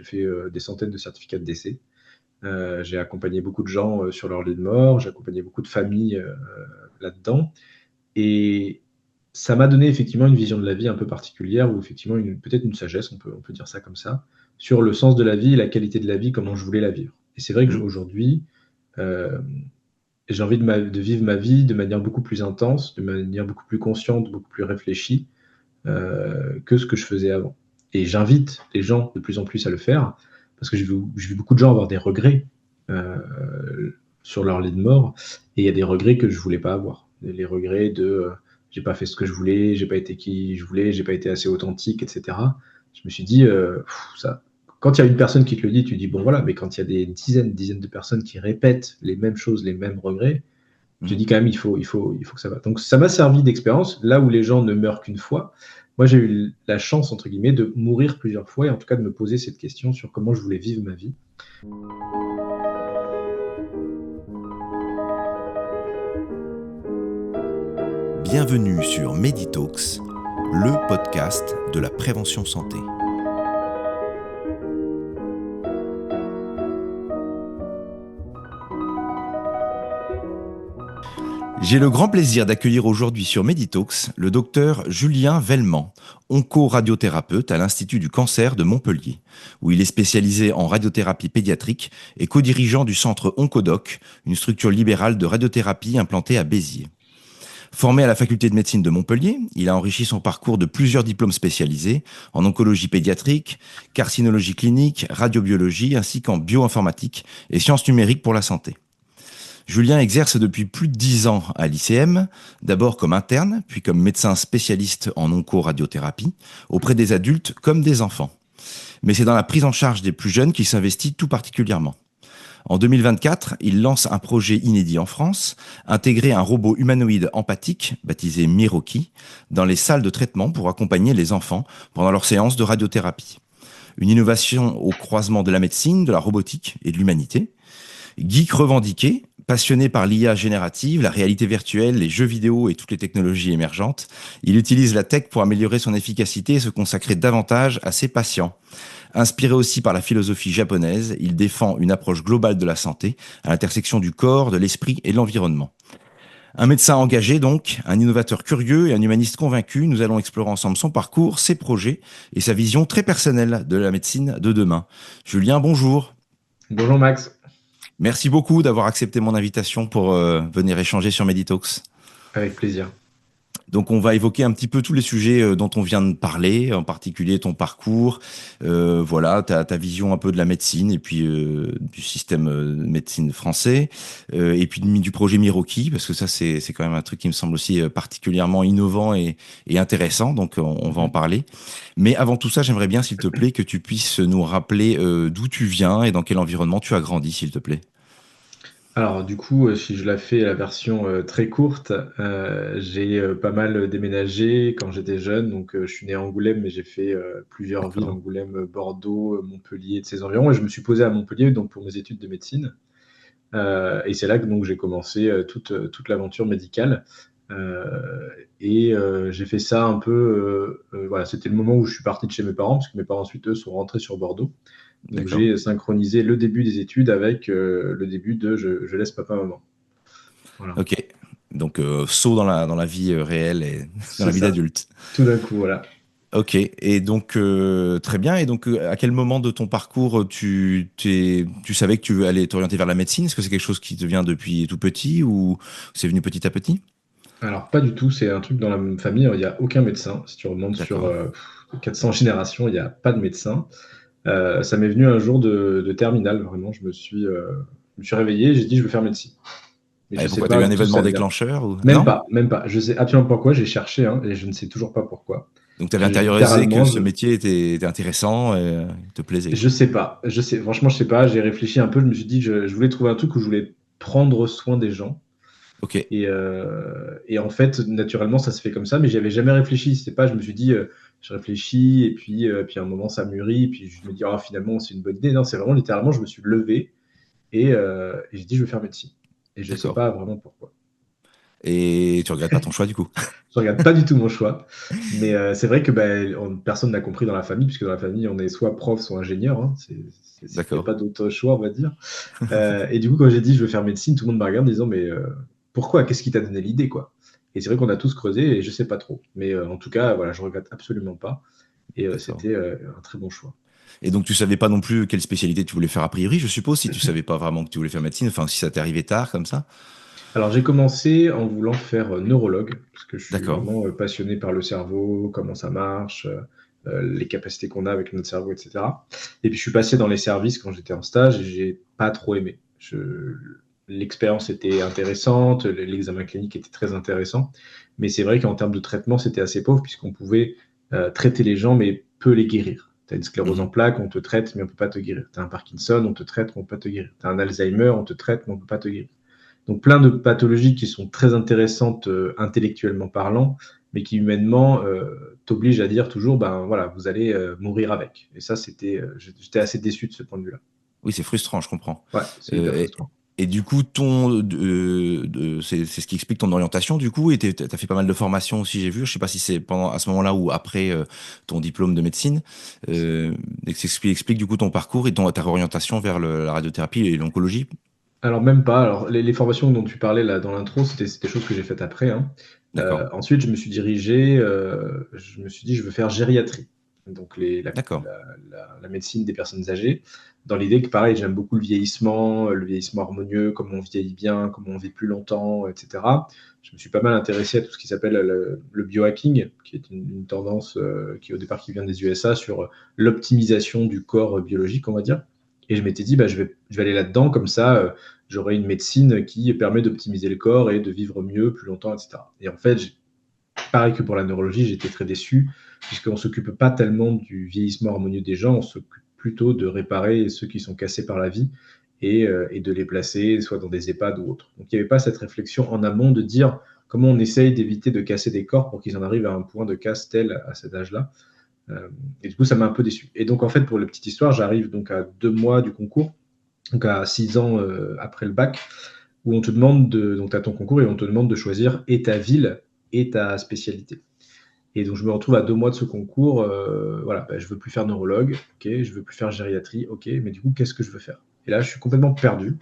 J'ai fait des centaines de certificats de décès. J'ai accompagné beaucoup de gens sur leur lit de mort. J'ai accompagné beaucoup de familles là-dedans. Et ça m'a donné effectivement une vision de la vie un peu particulière, ou effectivement peut-être une sagesse, on peut dire ça comme ça, sur le sens de la vie, la qualité de la vie, comment je voulais la vivre. Et c'est vrai Mmh. qu'aujourd'hui, euh, j'ai envie de vivre ma vie de manière beaucoup plus intense, de manière beaucoup plus consciente, beaucoup plus réfléchie que ce que je faisais avant. Et j'invite les gens de plus en plus à le faire, parce que j'ai vu beaucoup de gens avoir des regrets euh, sur leur lit de mort, et il y a des regrets que je voulais pas avoir. Les regrets de j'ai pas fait ce que je voulais, j'ai pas été qui je voulais, j'ai pas été assez authentique, etc. Je me suis dit, ça, quand il y a une personne qui te le dit, tu dis bon voilà, mais quand il y a des dizaines de personnes qui répètent les mêmes choses, les mêmes regrets, je Mmh. dis quand même, il faut que ça va. Donc ça m'a servi d'expérience, là où les gens ne meurent qu'une fois. Moi, j'ai eu la chance, entre guillemets, de mourir plusieurs fois, et en tout cas de me poser cette question sur comment je voulais vivre ma vie. Bienvenue sur Meditalks, le podcast de la prévention santé. J'ai le grand plaisir d'accueillir aujourd'hui sur Meditalks le docteur Julien Vellemant, onco-radiothérapeute à l'Institut du cancer de Montpellier, où il est spécialisé en radiothérapie pédiatrique et co-dirigeant du centre Oncodoc, une structure libérale de radiothérapie implantée à Béziers. Formé à la faculté de médecine de Montpellier, il a enrichi son parcours de plusieurs diplômes spécialisés en oncologie pédiatrique, carcinologie clinique, radiobiologie ainsi qu'en bioinformatique et sciences numériques pour la santé. Julien exerce depuis plus de 10 ans à l'ICM, d'abord comme interne, puis comme médecin spécialiste en onco-radiothérapie, auprès des adultes comme des enfants. Mais c'est dans la prise en charge des plus jeunes qu'il s'investit tout particulièrement. En 2024, il lance un projet inédit en France, intégrer un robot humanoïde empathique, baptisé Miroki, dans les salles de traitement pour accompagner les enfants pendant leurs séances de radiothérapie. Une innovation au croisement de la médecine, de la robotique et de l'humanité. Geek revendiqué, passionné par l'IA générative, la réalité virtuelle, les jeux vidéo et toutes les technologies émergentes, il utilise la tech pour améliorer son efficacité et se consacrer davantage à ses patients. Inspiré aussi par la philosophie japonaise, il défend une approche globale de la santé, à l'intersection du corps, de l'esprit et de l'environnement. Un médecin engagé donc, un innovateur curieux et un humaniste convaincu, nous allons explorer ensemble son parcours, ses projets et sa vision très personnelle de la médecine de demain. Julien, bonjour. Bonjour Max, Merci beaucoup d'avoir accepté mon invitation pour venir échanger sur Meditalks. avec plaisir. Donc on va évoquer un petit peu tous les sujets dont on vient de parler, en particulier ton parcours, voilà, ta vision un peu de la médecine et puis du système de médecine français, et puis du projet Miroki, parce que ça c'est quand même un truc qui me semble aussi particulièrement innovant et intéressant, donc on va en Mhm. parler. Mais avant tout ça, j'aimerais bien, s'il te plaît, que tu puisses nous rappeler d'où tu viens et dans quel environnement tu as grandi, s'il te plaît. Alors du coup, si je la fais la version très courte, j'ai pas mal déménagé quand j'étais jeune. Donc je suis né à Angoulême, mais j'ai fait plusieurs villes, D'accord. Angoulême, Bordeaux, Montpellier, de ces environs. Et je me suis posé à Montpellier donc pour mes études de médecine. Et c'est là que donc j'ai commencé toute l'aventure médicale. J'ai fait ça un peu. Voilà, c'était le moment où je suis parti de chez mes parents, parce que mes parents ensuite eux sont rentrés sur Bordeaux. Donc D'accord. j'ai synchronisé le début des études avec le début de je laisse papa maman. Voilà, Ok. Donc, saut dans la vie réelle et dans c'est la vie ça. d'adulte. Tout d'un coup, voilà. Ok. Et donc, très bien. Et donc, à quel moment de ton parcours tu savais que tu allais t'orienter vers la médecine? Est-ce que c'est quelque chose qui te vient depuis tout petit ou c'est venu petit à petit? Alors pas du tout, c'est un truc dans la même famille, il n'y a aucun médecin. Si tu remontes sur D'accord. 400 générations, il n'y a pas de médecin. Ça m'est venu un jour de terminale, vraiment. Je me suis réveillé, j'ai dit je veux faire médecine. Mais je Et sais pourquoi? T'as eu pas un d'où événement ça vient. déclencheur ou... Même Non? pas, même pas. Je sais absolument pas pourquoi, j'ai cherché hein, et je ne sais toujours pas pourquoi. Donc, t'avais J'ai intériorisé que littéralement, ce métier était intéressant et te plaisait, je quoi. sais pas. Franchement, je sais pas. J'ai réfléchi un peu. Je me suis dit, je voulais trouver un truc où je voulais prendre soin des gens. Ok. Et en fait, naturellement, ça se fait comme ça, mais j'y avais jamais réfléchi. C'est pas, je me suis dit, je réfléchis, et puis à un moment, ça mûrit, puis je me dis, ah, finalement, c'est une bonne idée. Non, c'est vraiment littéralement, je me suis levé et j'ai dit, je vais faire médecine. Et je sais D'accord. pas vraiment pourquoi. Et tu regrettes pas ton choix du coup? Je regarde pas du tout mon choix, mais c'est vrai que personne n'a compris dans la famille, puisque dans la famille, on est soit prof, soit ingénieur. Hein. Il n'y a D'accord. pas d'autre choix, on va dire. Et du coup, quand j'ai dit je veux faire médecine, tout le monde m'a regardé en disant mais pourquoi? Qu'est-ce qui t'a donné l'idée, quoi? Et c'est vrai qu'on a tous creusé et je sais pas trop. Mais en tout cas, voilà, je regrette absolument pas. Et D'accord. c'était un très bon choix. Et donc tu savais pas non plus quelle spécialité tu voulais faire a priori, je suppose, si tu savais pas vraiment que tu voulais faire médecine, enfin si ça t'est arrivé tard comme ça. Alors j'ai commencé en voulant faire neurologue, parce que je suis D'accord. vraiment passionné par le cerveau, comment ça marche, les capacités qu'on a avec notre cerveau, etc. Et puis je suis passé dans les services quand j'étais en stage et j'ai pas trop aimé. L'expérience était intéressante, l'examen clinique était très intéressant, mais c'est vrai qu'en termes de traitement, c'était assez pauvre puisqu'on pouvait traiter les gens mais peu les guérir. Tu as une sclérose en Mhm. plaques, on te traite mais on peut pas te guérir. Tu as un Parkinson, on te traite mais on peut pas te guérir. Tu as un Alzheimer, on te traite mais on peut pas te guérir. Donc plein de pathologies qui sont très intéressantes intellectuellement parlant, mais qui humainement t'obligent à dire toujours, ben voilà, vous allez mourir avec. Et ça, j'étais assez déçu de ce point de vue-là. Oui, c'est frustrant, je comprends. Ouais, c'est hyper Euh, et, frustrant. et du coup, c'est ce qui explique ton orientation, du coup, et t'as fait pas mal de formations aussi, j'ai vu. Je sais pas si c'est pendant à ce moment-là ou après ton diplôme de médecine. Et c'est ce qui explique du coup ton parcours et ta réorientation vers la radiothérapie et l'oncologie. Alors même pas. Alors les formations dont tu parlais là dans l'intro, c'était des choses que j'ai faites après. Hein. D'accord, Ensuite, je me suis dirigé, je me suis dit, je veux faire gériatrie, donc d'accord, la médecine des personnes âgées, dans l'idée que pareil, j'aime beaucoup le vieillissement harmonieux, comment on vieillit bien, comment on vit plus longtemps, etc. Je me suis pas mal intéressé à tout ce qui s'appelle le biohacking, qui est une tendance qui au départ qui vient des USA sur l'optimisation du corps biologique, on va dire. Et je m'étais dit, bah, je vais aller là-dedans, comme ça, j'aurai une médecine qui permet d'optimiser le corps et de vivre mieux, plus longtemps, etc. Et en fait, pareil que pour la neurologie, j'étais très déçu, puisqu'on ne s'occupe pas tellement du vieillissement harmonieux des gens, on s'occupe plutôt de réparer ceux qui sont cassés par la vie et de les placer soit dans des EHPAD ou autres. Donc il n'y avait pas cette réflexion en amont de dire comment on essaye d'éviter de casser des corps pour qu'ils en arrivent à un point de casse tel à cet âge-là. Et du coup, ça m'a un peu déçu. Et donc, en fait, pour la petite histoire, j'arrive donc à 2 mois du concours, donc à 6 ans après le bac, où on te demande donc tu as ton concours et on te demande de choisir et ta ville et ta spécialité. Et donc je me retrouve à 2 mois de ce concours, voilà, je veux plus faire neurologue, ok, je veux plus faire gériatrie, ok, mais du coup qu'est-ce que je veux faire? Et là je suis complètement perdu,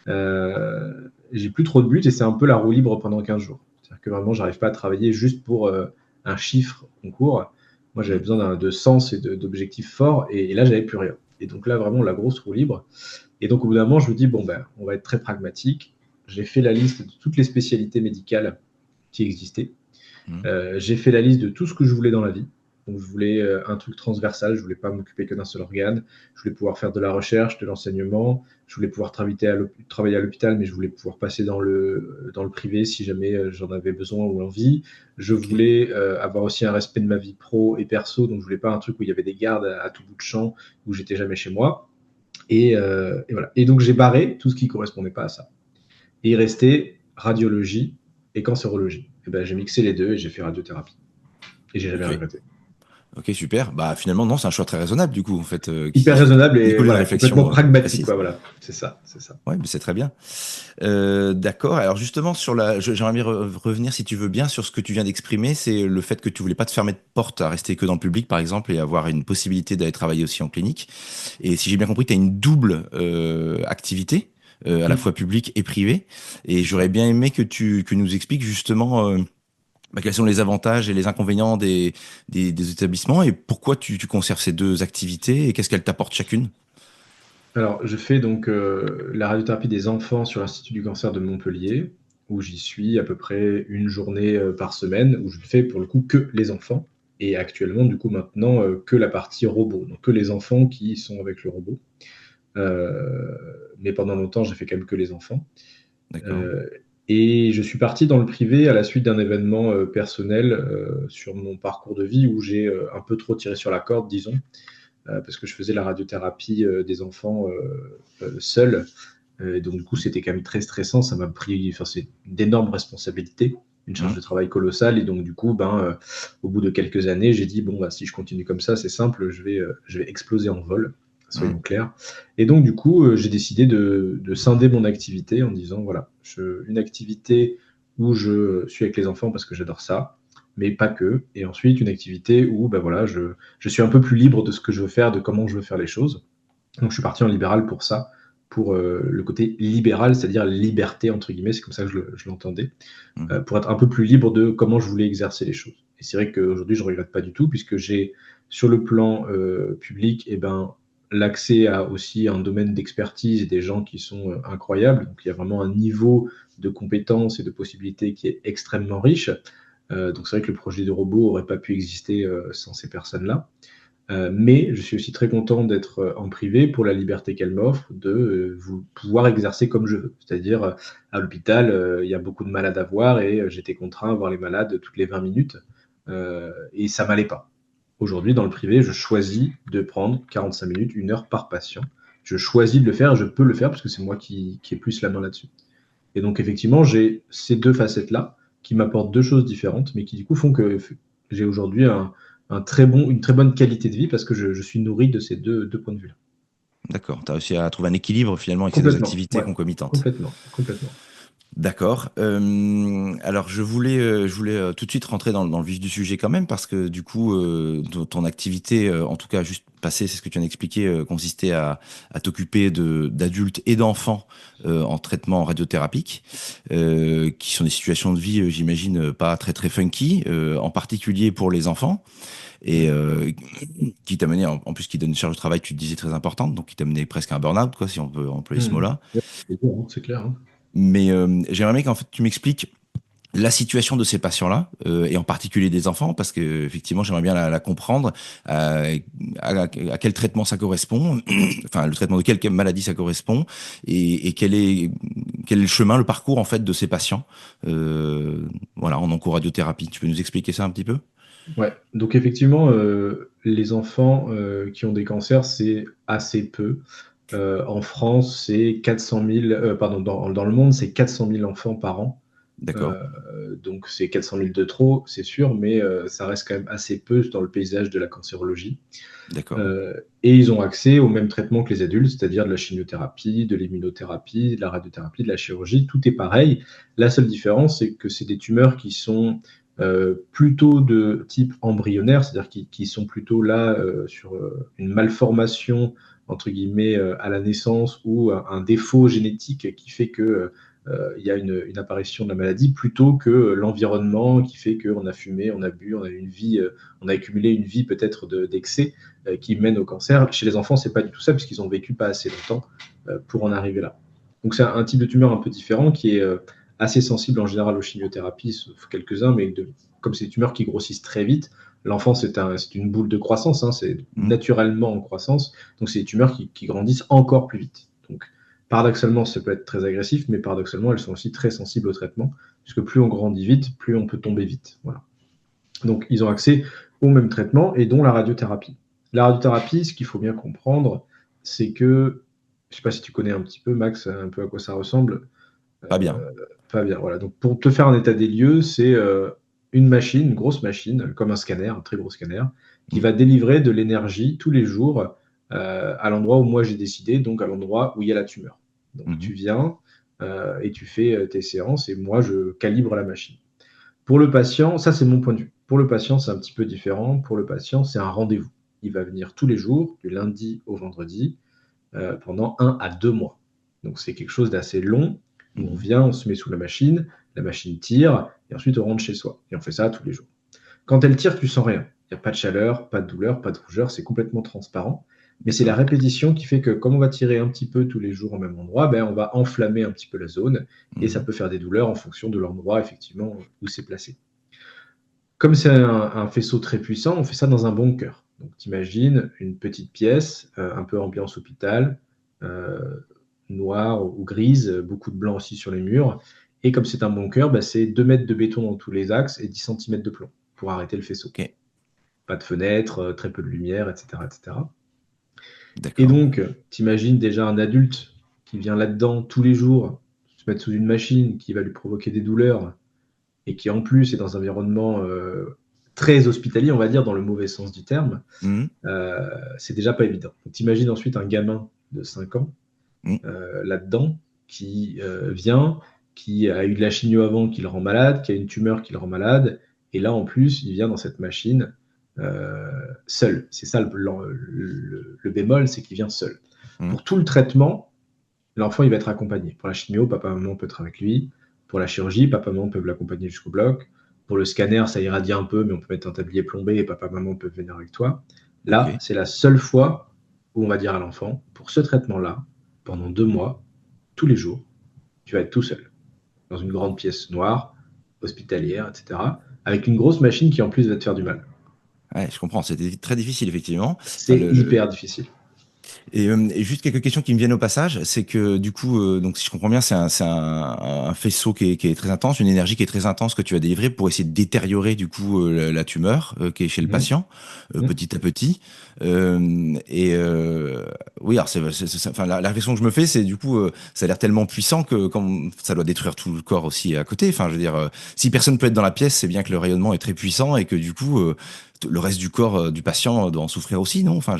j'ai plus trop de but et c'est un peu la roue libre pendant 15 jours. C'est-à-dire que vraiment j'arrive pas à travailler juste pour un chiffre concours. Moi j'avais mhm, besoin de sens et d'objectifs forts et là j'avais plus rien. Et donc là vraiment la grosse roue libre. Et donc, au bout d'un moment, je me dis, bon, ben, on va être très pragmatique. J'ai fait la liste de toutes les spécialités médicales qui existaient. mhm. J'ai fait la liste de tout ce que je voulais dans la vie. Donc, je voulais un truc transversal. Je voulais pas m'occuper que d'un seul organe. Je voulais pouvoir faire de la recherche, de l'enseignement. Je voulais pouvoir travailler à l'hôpital, mais je voulais pouvoir passer dans le privé si jamais j'en avais besoin ou envie. Je Ok. voulais avoir aussi un respect de ma vie pro et perso. Donc, je voulais pas un truc où il y avait des gardes à tout bout de champ, où j'étais jamais chez moi. Et voilà. Et donc j'ai barré tout ce qui ne correspondait pas à ça. Et il restait radiologie et cancérologie. Et ben, j'ai mixé les deux et j'ai fait radiothérapie. Et j'ai jamais Ok. regretté. Ok, super. Bah finalement non, c'est un choix très raisonnable du coup en fait, Hyper qui raisonnable et découle d'une voilà, complètement réflexion pragmatique, précise. quoi, voilà. C'est ça, c'est ça. Ouais, mais c'est très bien. D'accord. Alors justement j'aimerais bien revenir si tu veux bien sur ce que tu viens d'exprimer, c'est le fait que tu voulais pas te fermer de porte à rester que dans le public par exemple et avoir une possibilité d'aller travailler aussi en clinique. Et si j'ai bien compris, tu as une double activité, à la fois publique et privée. Et C'est j'aurais ça. bien aimé que nous expliques justement quels sont les avantages et les inconvénients des établissements et pourquoi tu conserves ces deux activités et qu'est-ce qu'elles t'apportent chacune. Alors, je fais donc la radiothérapie des enfants sur l'Institut du cancer de Montpellier, où j'y suis à peu près une journée par semaine, où je ne fais pour le coup que les enfants. Et actuellement, du coup, maintenant, que la partie robot, donc que les enfants qui sont avec le robot. Euh, mais pendant longtemps, j'ai fait quand même que les enfants. D'accord. Euh, et je suis parti dans le privé à la suite d'un événement personnel sur mon parcours de vie où j'ai un peu trop tiré sur la corde, disons, parce que je faisais la radiothérapie des enfants seul. Et donc, du coup, c'était quand même très stressant. Ça m'a pris, enfin, c'est d'énormes responsabilités, une charge Mhm. de travail colossale. Et donc, du coup, au bout de quelques années, j'ai dit, bon, bah, si je continue comme ça, c'est simple, je vais exploser en vol, soyons Mhm. clairs. Et donc, du coup, j'ai décidé de scinder mon activité en disant, voilà, une activité où je suis avec les enfants parce que j'adore ça, mais pas que. Et ensuite, une activité où voilà, je suis un peu plus libre de ce que je veux faire, de comment je veux faire les choses. Donc, je suis parti en libéral pour ça, pour le côté libéral, c'est-à-dire la liberté, entre guillemets, c'est comme ça que je l'entendais, pour être un peu plus libre de comment je voulais exercer les choses. Et c'est vrai qu'aujourd'hui, je ne regrette pas du tout, puisque j'ai, sur le plan public, l'accès à aussi un domaine d'expertise et des gens qui sont incroyables. Donc, il y a vraiment un niveau de compétences et de possibilités qui est extrêmement riche. Donc, c'est vrai que le projet de robot n'aurait pas pu exister sans ces personnes-là. Mais je suis aussi très content d'être en privé pour la liberté qu'elle m'offre de pouvoir exercer comme je veux. C'est-à-dire, à l'hôpital, il y a beaucoup de malades à voir et j'étais contraint à voir les malades toutes les 20 minutes et ça m'allait pas. Aujourd'hui, dans le privé, je choisis de prendre 45 minutes, 1 heure par patient. Je choisis de le faire, je peux le faire parce que c'est moi qui ai plus la main là-dessus. Et donc, effectivement, j'ai ces deux facettes-là qui m'apportent deux choses différentes, mais qui du coup font que j'ai aujourd'hui une très bonne qualité de vie parce que je suis nourri de ces deux points de vue-là. D'accord. Tu as réussi à trouver un équilibre finalement avec ces deux Complètement, activités ouais, concomitantes. complètement. D'accord. Alors je voulais tout de suite rentrer dans le vif du sujet quand même parce que du coup ton activité, en tout cas juste passé, c'est ce que tu viens d'expliquer, consistait à t'occuper d'adultes et d'enfants en traitement radiothérapique, qui sont des situations de vie, j'imagine, pas très très funky, en particulier pour les enfants. Et qui t'a mené, en plus, qui donne une charge de travail, tu te disais, très importante, donc qui t'a mené presque à un burn-out, quoi, si on peut employer ce mot-là. Ouais, c'est clair. Hein. Mais j'aimerais bien qu'en fait, tu m'expliques la situation de ces patients-là, et en particulier des enfants, parce que effectivement, j'aimerais bien la comprendre, à quel traitement ça correspond, enfin, le traitement de quelle maladie ça correspond, et quel est le chemin, le parcours, en fait, de ces patients, voilà, en oncoradiothérapie. Tu peux nous expliquer ça un petit peu? Ouais, donc effectivement, les enfants qui ont des cancers, c'est assez peu. En France, c'est 400 000, pardon, dans le monde, c'est 400 000 enfants par an. D'accord, Donc c'est 400 000 de trop, c'est sûr, mais ça reste quand même assez peu dans le paysage de la cancérologie. d'accord. Et ils ont accès au même traitement que les adultes, c'est-à-dire de la chimiothérapie, de l'immunothérapie, de la radiothérapie, de la chirurgie, tout est pareil. La seule différence, c'est que c'est des tumeurs qui sont plutôt de type embryonnaire, c'est-à-dire qui sont plutôt là sur une malformation, entre guillemets, à la naissance ou un défaut génétique qui fait que il y a une apparition de la maladie plutôt que l'environnement qui fait qu'on a fumé, on a bu, on a eu une vie, on a accumulé une vie peut-être d'excès qui mène au cancer. Chez les enfants, c'est pas du tout ça puisqu'ils ont vécu pas assez longtemps pour en arriver là. Donc c'est un type de tumeur un peu différent qui est assez sensible en général aux chimiothérapies, sauf quelques-uns, mais comme c'est des tumeurs qui grossissent très vite, l'enfant c'est une boule de croissance, hein, c'est Mmh. naturellement en croissance, donc c'est des tumeurs qui grandissent encore plus vite. Donc paradoxalement, ça peut être très agressif, mais paradoxalement, elles sont aussi très sensibles au traitement, puisque plus on grandit vite, plus on peut tomber vite. Voilà. Donc ils ont accès au même traitement et dont la radiothérapie. La radiothérapie, ce qu'il faut bien comprendre, c'est que, je ne sais pas si tu connais un petit peu, Max, un peu à quoi ça ressemble. Pas bien. Pas bien, voilà. Donc pour te faire un état des lieux, c'est une machine, une grosse machine, comme un scanner, un très gros scanner, qui Mmh. va délivrer de l'énergie tous les jours à l'endroit où moi j'ai décidé, donc à l'endroit où il y a la tumeur. Donc Mmh. tu viens et tu fais tes séances et moi je calibre la machine. Pour le patient, ça c'est mon point de vue. Pour le patient, c'est un petit peu différent. Pour le patient, c'est un rendez-vous. Il va venir tous les jours, du lundi au vendredi, pendant 1 à 2 mois. Donc c'est quelque chose d'assez long, où on Mmh. vient, on se met sous la machine tire, et ensuite on rentre chez soi. Et on fait ça tous les jours. Quand elle tire, tu sens rien. Il n'y a pas de chaleur, pas de douleur, pas de rougeur, c'est complètement transparent. Mais c'est la D'accord. répétition qui fait que, comme on va tirer un petit peu tous les jours au même endroit, on va enflammer un petit peu la zone, et ça Mmh. peut faire des douleurs en fonction de l'endroit, effectivement, où c'est placé. Comme c'est un faisceau très puissant, on fait ça dans un bunker. Donc, t'imagines une petite pièce, un peu ambiance hôpital, euh, noire ou grise, beaucoup de blanc aussi sur les murs. Et comme c'est un bunker, c'est 2 mètres de béton dans tous les axes et 10 centimètres de plomb pour arrêter le faisceau. OK. Pas de fenêtre, très peu de lumière, etc., etc. Et D'accord. donc, t'imagines déjà un adulte qui vient là-dedans tous les jours, se mettre sous une machine qui va lui provoquer des douleurs, et qui en plus est dans un environnement très hospitalier, on va dire, dans le mauvais sens du terme, Mmh. c'est déjà pas évident. Donc t'imagines ensuite un gamin de 5 ans Mmh. là-dedans qui vient qui a eu de la chimio avant qui le rend malade, qui a une tumeur qui le rend malade, et là en plus il vient dans cette machine seul. C'est ça le bémol, c'est qu'il vient seul. Mmh. Pour tout le traitement, l'enfant il va être accompagné. Pour la chimio, papa maman peut être avec lui. Pour la chirurgie, papa maman peuvent l'accompagner jusqu'au bloc. Pour le scanner, ça irradie un peu, mais on peut mettre un tablier plombé et papa maman peuvent venir avec toi. Là, Ok. c'est la seule fois où on va dire à l'enfant, pour ce traitement-là, pendant 2 mois, tous les jours, tu vas être tout seul, dans une grande pièce noire, hospitalière, etc., avec une grosse machine qui en plus va te faire du mal. Ouais, je comprends. C'était très difficile, effectivement. Enfin, C'est hyper difficile. Et juste quelques questions qui me viennent au passage, c'est que du coup, donc si je comprends bien, c'est un faisceau qui est très intense, une énergie qui est très intense que tu vas délivrer pour essayer de détériorer du coup la tumeur qui est chez le Mmh. patient Mmh. petit à petit. Oui, alors enfin, la réflexion que je me fais, c'est du coup, ça a l'air tellement puissant que comme ça doit détruire tout le corps aussi à côté. Enfin, je veux dire, si personne peut être dans la pièce, c'est bien que le rayonnement est très puissant et que du coup, le reste du corps du patient doit en souffrir aussi, non? Enfin,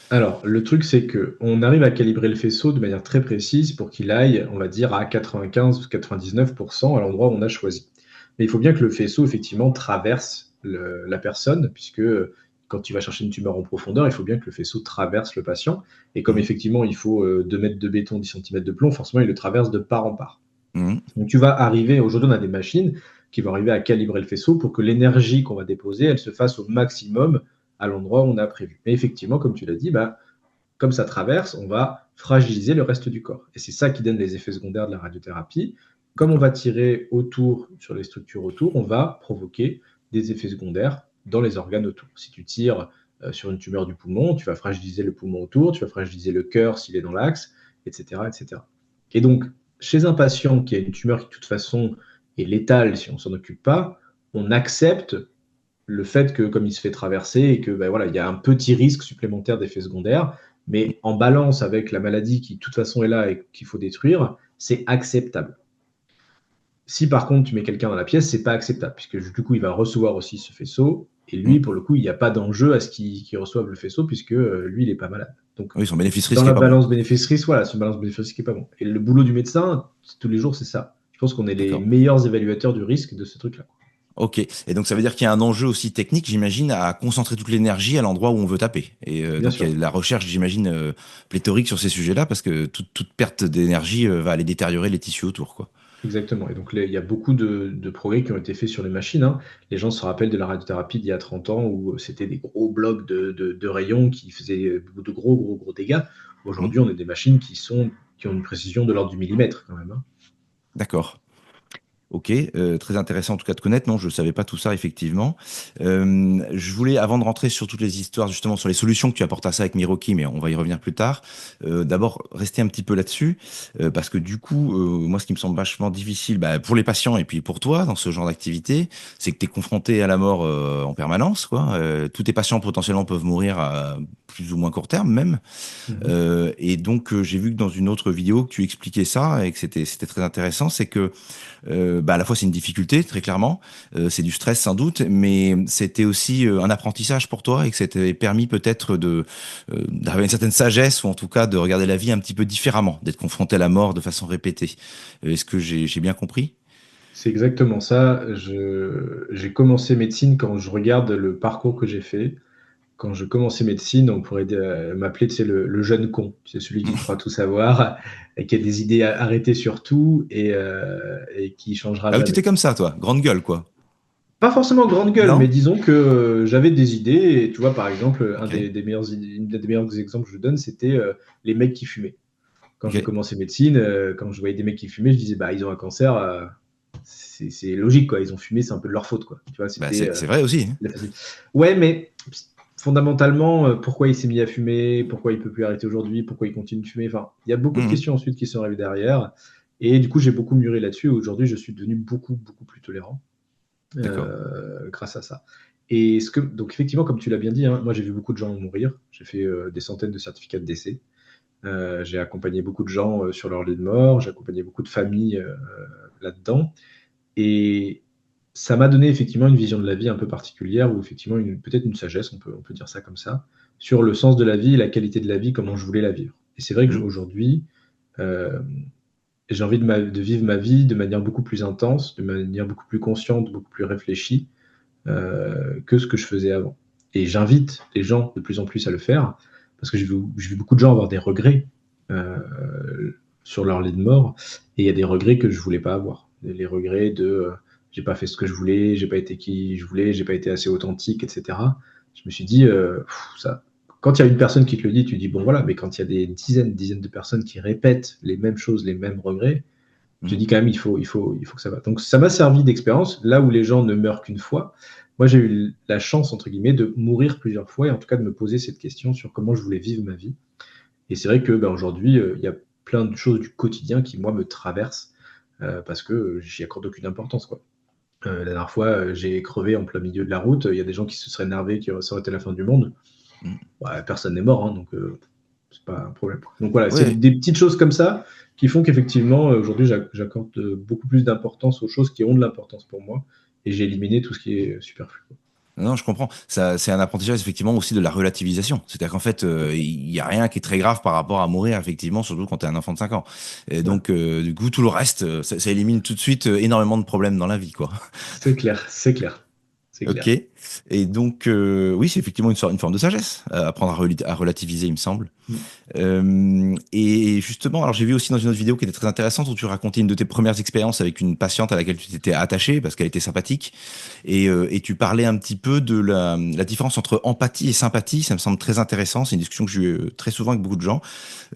Alors, le truc, c'est qu'on arrive à calibrer le faisceau de manière très précise pour qu'il aille, on va dire, à 95 ou 99% à l'endroit où on a choisi. Mais il faut bien que le faisceau, effectivement, traverse la personne, puisque quand tu vas chercher une tumeur en profondeur, il faut bien que le faisceau traverse le patient. Et comme Mhm. effectivement, il faut 2 mètres de béton, 10 centimètres de plomb, forcément, il le traverse de part en part. Mhm. Donc, tu vas arriver, aujourd'hui, on a des machines qui vont arriver à calibrer le faisceau pour que l'énergie qu'on va déposer, elle se fasse au maximum à l'endroit où on a prévu. Mais effectivement, comme tu l'as dit, bah, comme ça traverse, on va fragiliser le reste du corps. Et c'est ça qui donne les effets secondaires de la radiothérapie. Comme on D'accord. va tirer autour, sur les structures autour, on va provoquer des effets secondaires dans les organes autour. Si tu tires sur une tumeur du poumon, tu vas fragiliser le poumon autour, tu vas fragiliser le cœur s'il est dans l'axe, etc., etc. Et donc, chez un patient qui a une tumeur qui, de toute façon, est létale si on ne s'en occupe pas, on accepte le fait que, comme il se fait traverser et que, ben voilà, il y a un petit risque supplémentaire d'effets secondaires, mais en balance avec la maladie qui, de toute façon, est là et qu'il faut détruire, c'est acceptable. Si par contre tu mets quelqu'un dans la pièce, c'est pas acceptable, puisque du coup il va recevoir aussi ce faisceau, et lui, Mhm. pour le coup, il n'y a pas d'enjeu à ce qu'il reçoive le faisceau, puisque lui, il n'est pas malade. Donc, Oui, son dans bénéfice-risque est la pas bon. balance bénéfice-risque, voilà, c'est une balance bénéfice-risque qui est pas bon. Et le boulot du médecin, tous les jours, c'est ça. Je pense qu'on est les D'accord. meilleurs évaluateurs du risque de ce truc-là. Ok. Et donc ça veut dire qu'il y a un enjeu aussi technique, j'imagine, à concentrer toute l'énergie à l'endroit où on veut taper. Et Bien donc il y sûr. a de la recherche, j'imagine, pléthorique sur ces sujets-là, parce que toute perte d'énergie va aller détériorer les tissus autour, quoi. Exactement. Et donc, il y a beaucoup de progrès qui ont été faits sur les machines, hein. Les gens se rappellent de la radiothérapie d'il y a 30 ans où c'était des gros blocs de rayons qui faisaient de gros dégâts. Mhm. Aujourd'hui, on a des machines qui ont une précision de l'ordre du millimètre quand même, hein. D'accord. Ok, très intéressant en tout cas de connaître. Non, je ne savais pas tout ça effectivement. Je voulais, avant de rentrer sur toutes les histoires, justement sur les solutions que tu apportes à ça avec Miroki, mais on va y revenir plus tard. D'abord, rester un petit peu là-dessus, parce que du coup, moi, ce qui me semble vachement difficile, bah, pour les patients et puis pour toi dans ce genre d'activité, c'est que tu es confronté à la mort en permanence, quoi. Tous tes patients potentiellement peuvent mourir à plus ou moins court terme même. Mhm. Et donc, j'ai vu que dans une autre vidéo que tu expliquais ça et que c'était très intéressant, c'est que bah, à la fois c'est une difficulté très clairement, c'est du stress sans doute, mais c'était aussi un apprentissage pour toi et que c'était permis peut-être de d'avoir une certaine sagesse ou en tout cas de regarder la vie un petit peu différemment, d'être confronté à la mort de façon répétée. Est-ce que j'ai bien compris? C'est exactement ça. J'ai commencé médecine quand je regarde le parcours que j'ai fait. Quand je commençais médecine, on pourrait m'appeler, tu sais, le jeune con. C'est celui qui croit tout savoir et qui a des idées arrêtées sur tout et qui changera Ah oui, t'étais jamais. comme ça toi, grande gueule quoi. Pas forcément grande gueule, mais Non? disons que j'avais des idées. Et tu vois, par exemple, un Ok, des meilleurs exemples que je donne, c'était les mecs qui fumaient. Quand j'ai ok. commencé médecine, quand je voyais des mecs qui fumaient, je disais, bah, ils ont un cancer. C'est logique, quoi. Ils ont fumé, c'est un peu de leur faute, quoi. Tu vois, Bah c'était c'est vrai aussi, hein. la facile. Ouais, mais fondamentalement, pourquoi il s'est mis à fumer? Pourquoi il peut plus arrêter aujourd'hui? Pourquoi il continue de fumer? Enfin, il y a beaucoup de Mhm. questions ensuite qui sont arrivées derrière. Et du coup, j'ai beaucoup mûri là-dessus. Aujourd'hui, je suis devenu beaucoup plus tolérant D'accord. grâce à ça. Et donc, effectivement, comme tu l'as bien dit, hein, moi, j'ai vu beaucoup de gens mourir. J'ai fait des centaines de certificats de décès. J'ai accompagné beaucoup de gens sur leur lit de mort. J'ai accompagné beaucoup de familles là-dedans. Et ça m'a donné effectivement une vision de la vie un peu particulière, ou effectivement peut-être une sagesse, on peut dire ça comme ça, sur le sens de la vie, la qualité de la vie, comment je voulais la vivre. Et c'est vrai Mhm. qu'aujourd'hui, j'ai envie de vivre ma vie de manière beaucoup plus intense, de manière beaucoup plus consciente, beaucoup plus réfléchie que ce que je faisais avant. Et j'invite les gens de plus en plus à le faire parce que j'ai vu beaucoup de gens avoir des regrets sur leur lit de mort et il y a des regrets que je voulais pas avoir. Les regrets de j'ai pas fait ce que je voulais, j'ai pas été qui je voulais, j'ai pas été assez authentique, etc. Je me suis dit, ça, quand il y a une personne qui te le dit, tu dis bon voilà, mais quand il y a des dizaines de personnes qui répètent les mêmes choses, les mêmes regrets, je dis quand même, il faut que ça va. Donc, ça m'a servi d'expérience. Là où les gens ne meurent qu'une fois, moi, j'ai eu la chance, entre guillemets, de mourir plusieurs fois et en tout cas de me poser cette question sur comment je voulais vivre ma vie. Et c'est vrai que aujourd'hui, il y a plein de choses du quotidien qui, moi, me traversent parce que j'y accorde aucune importance, quoi. La dernière fois, j'ai crevé en plein milieu de la route. Il y a des gens qui se seraient énervés, qui ça aurait été la fin du monde. Ouais, personne n'est mort, hein, donc c'est pas un problème. Donc voilà, c'est Ouais. des petites choses comme ça qui font qu'effectivement, aujourd'hui, j'accorde beaucoup plus d'importance aux choses qui ont de l'importance pour moi et j'ai éliminé tout ce qui est superflu. Non, je comprends. Ça, c'est un apprentissage effectivement aussi de la relativisation. C'est-à-dire qu'en fait, il y a rien qui est très grave par rapport à mourir, effectivement, surtout quand tu es un enfant de 5 ans. Et Ouais. donc, du coup, tout le reste, ça élimine tout de suite énormément de problèmes dans la vie, quoi. C'est clair, c'est clair, c'est Ok. clair. Et donc, oui, c'est effectivement une forme de sagesse, apprendre à relativiser, il me semble. Mm. Et justement, alors j'ai vu aussi dans une autre vidéo qui était très intéressante où tu racontais une de tes premières expériences avec une patiente à laquelle tu t'étais attaché parce qu'elle était sympathique et tu parlais un petit peu de la différence entre empathie et sympathie. Ça me semble très intéressant. C'est une discussion que j'ai eu très souvent avec beaucoup de gens.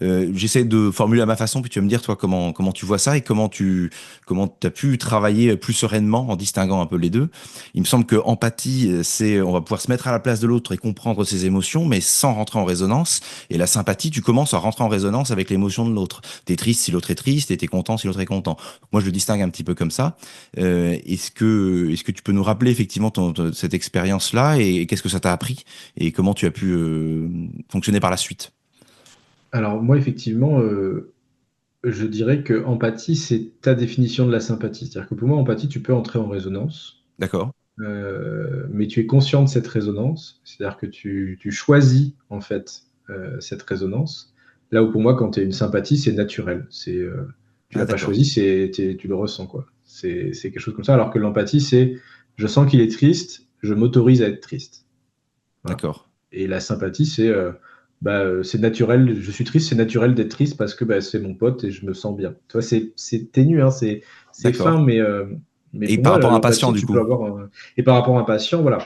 J'essaie de formuler à ma façon, puis tu vas me dire toi comment tu vois ça et comment t'as pu travailler plus sereinement en distinguant un peu les deux. Il me semble que empathie, c'est on va pouvoir se mettre à la place de l'autre et comprendre ses émotions, mais sans rentrer en résonance. Et la sympathie, tu commences à rentrer en résonance avec l'émotion de l'autre. T'es triste si l'autre est triste, et t'es content si l'autre est content. Moi, je le distingue un petit peu comme ça. Est-ce que tu peux nous rappeler effectivement cette expérience-là et qu'est-ce que ça t'a appris et comment tu as pu fonctionner par la suite? Alors moi, effectivement, je dirais que empathie, c'est ta définition de la sympathie. C'est-à-dire que pour moi, empathie, tu peux entrer en résonance, D'accord. mais tu es conscient de cette résonance. C'est-à-dire que tu choisis en fait cette résonance. Là où pour moi, quand tu as une sympathie, c'est naturel. Tu Ah, l'as pas d'accord. choisi, tu le ressens, quoi. C'est quelque chose comme ça. Alors que l'empathie, c'est je sens qu'il est triste, je m'autorise à être triste. Voilà. D'accord. Et la sympathie, c'est naturel, je suis triste, c'est naturel d'être triste parce que c'est mon pote et je me sens bien. Tu vois, c'est ténu, hein, c'est fin, D'accord. mais Et pour par moi, rapport à un patient, l'empathie, du tu peux coup. avoir. Et par rapport à un patient, voilà,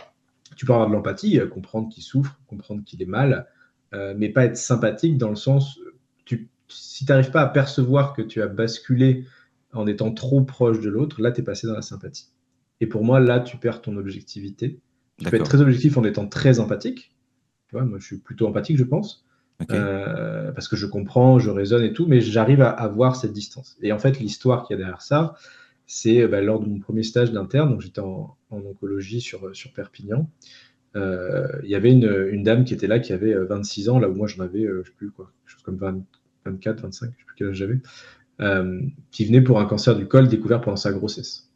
tu peux avoir de l'empathie, comprendre qu'il souffre, comprendre qu'il est mal, mais pas être sympathique dans le sens, si tu n'arrives pas à percevoir que tu as basculé en étant trop proche de l'autre, là, tu es passé dans la sympathie. Et pour moi, là, tu perds ton objectivité. Tu peux être D'accord. très objectif en étant très empathique. Tu vois, moi, je suis plutôt empathique, je pense, Ok. parce que je comprends, je raisonne et tout, mais j'arrive à avoir cette distance. Et en fait, l'histoire qu'il y a derrière ça, c'est lors de mon premier stage d'interne, donc j'étais en oncologie sur Perpignan, il y avait une dame qui était là, qui avait 26 ans, là où moi j'en avais, je sais plus quoi, quelque chose comme 20, 24, 25, je sais plus quel âge j'avais, qui venait pour un cancer du col découvert pendant sa grossesse.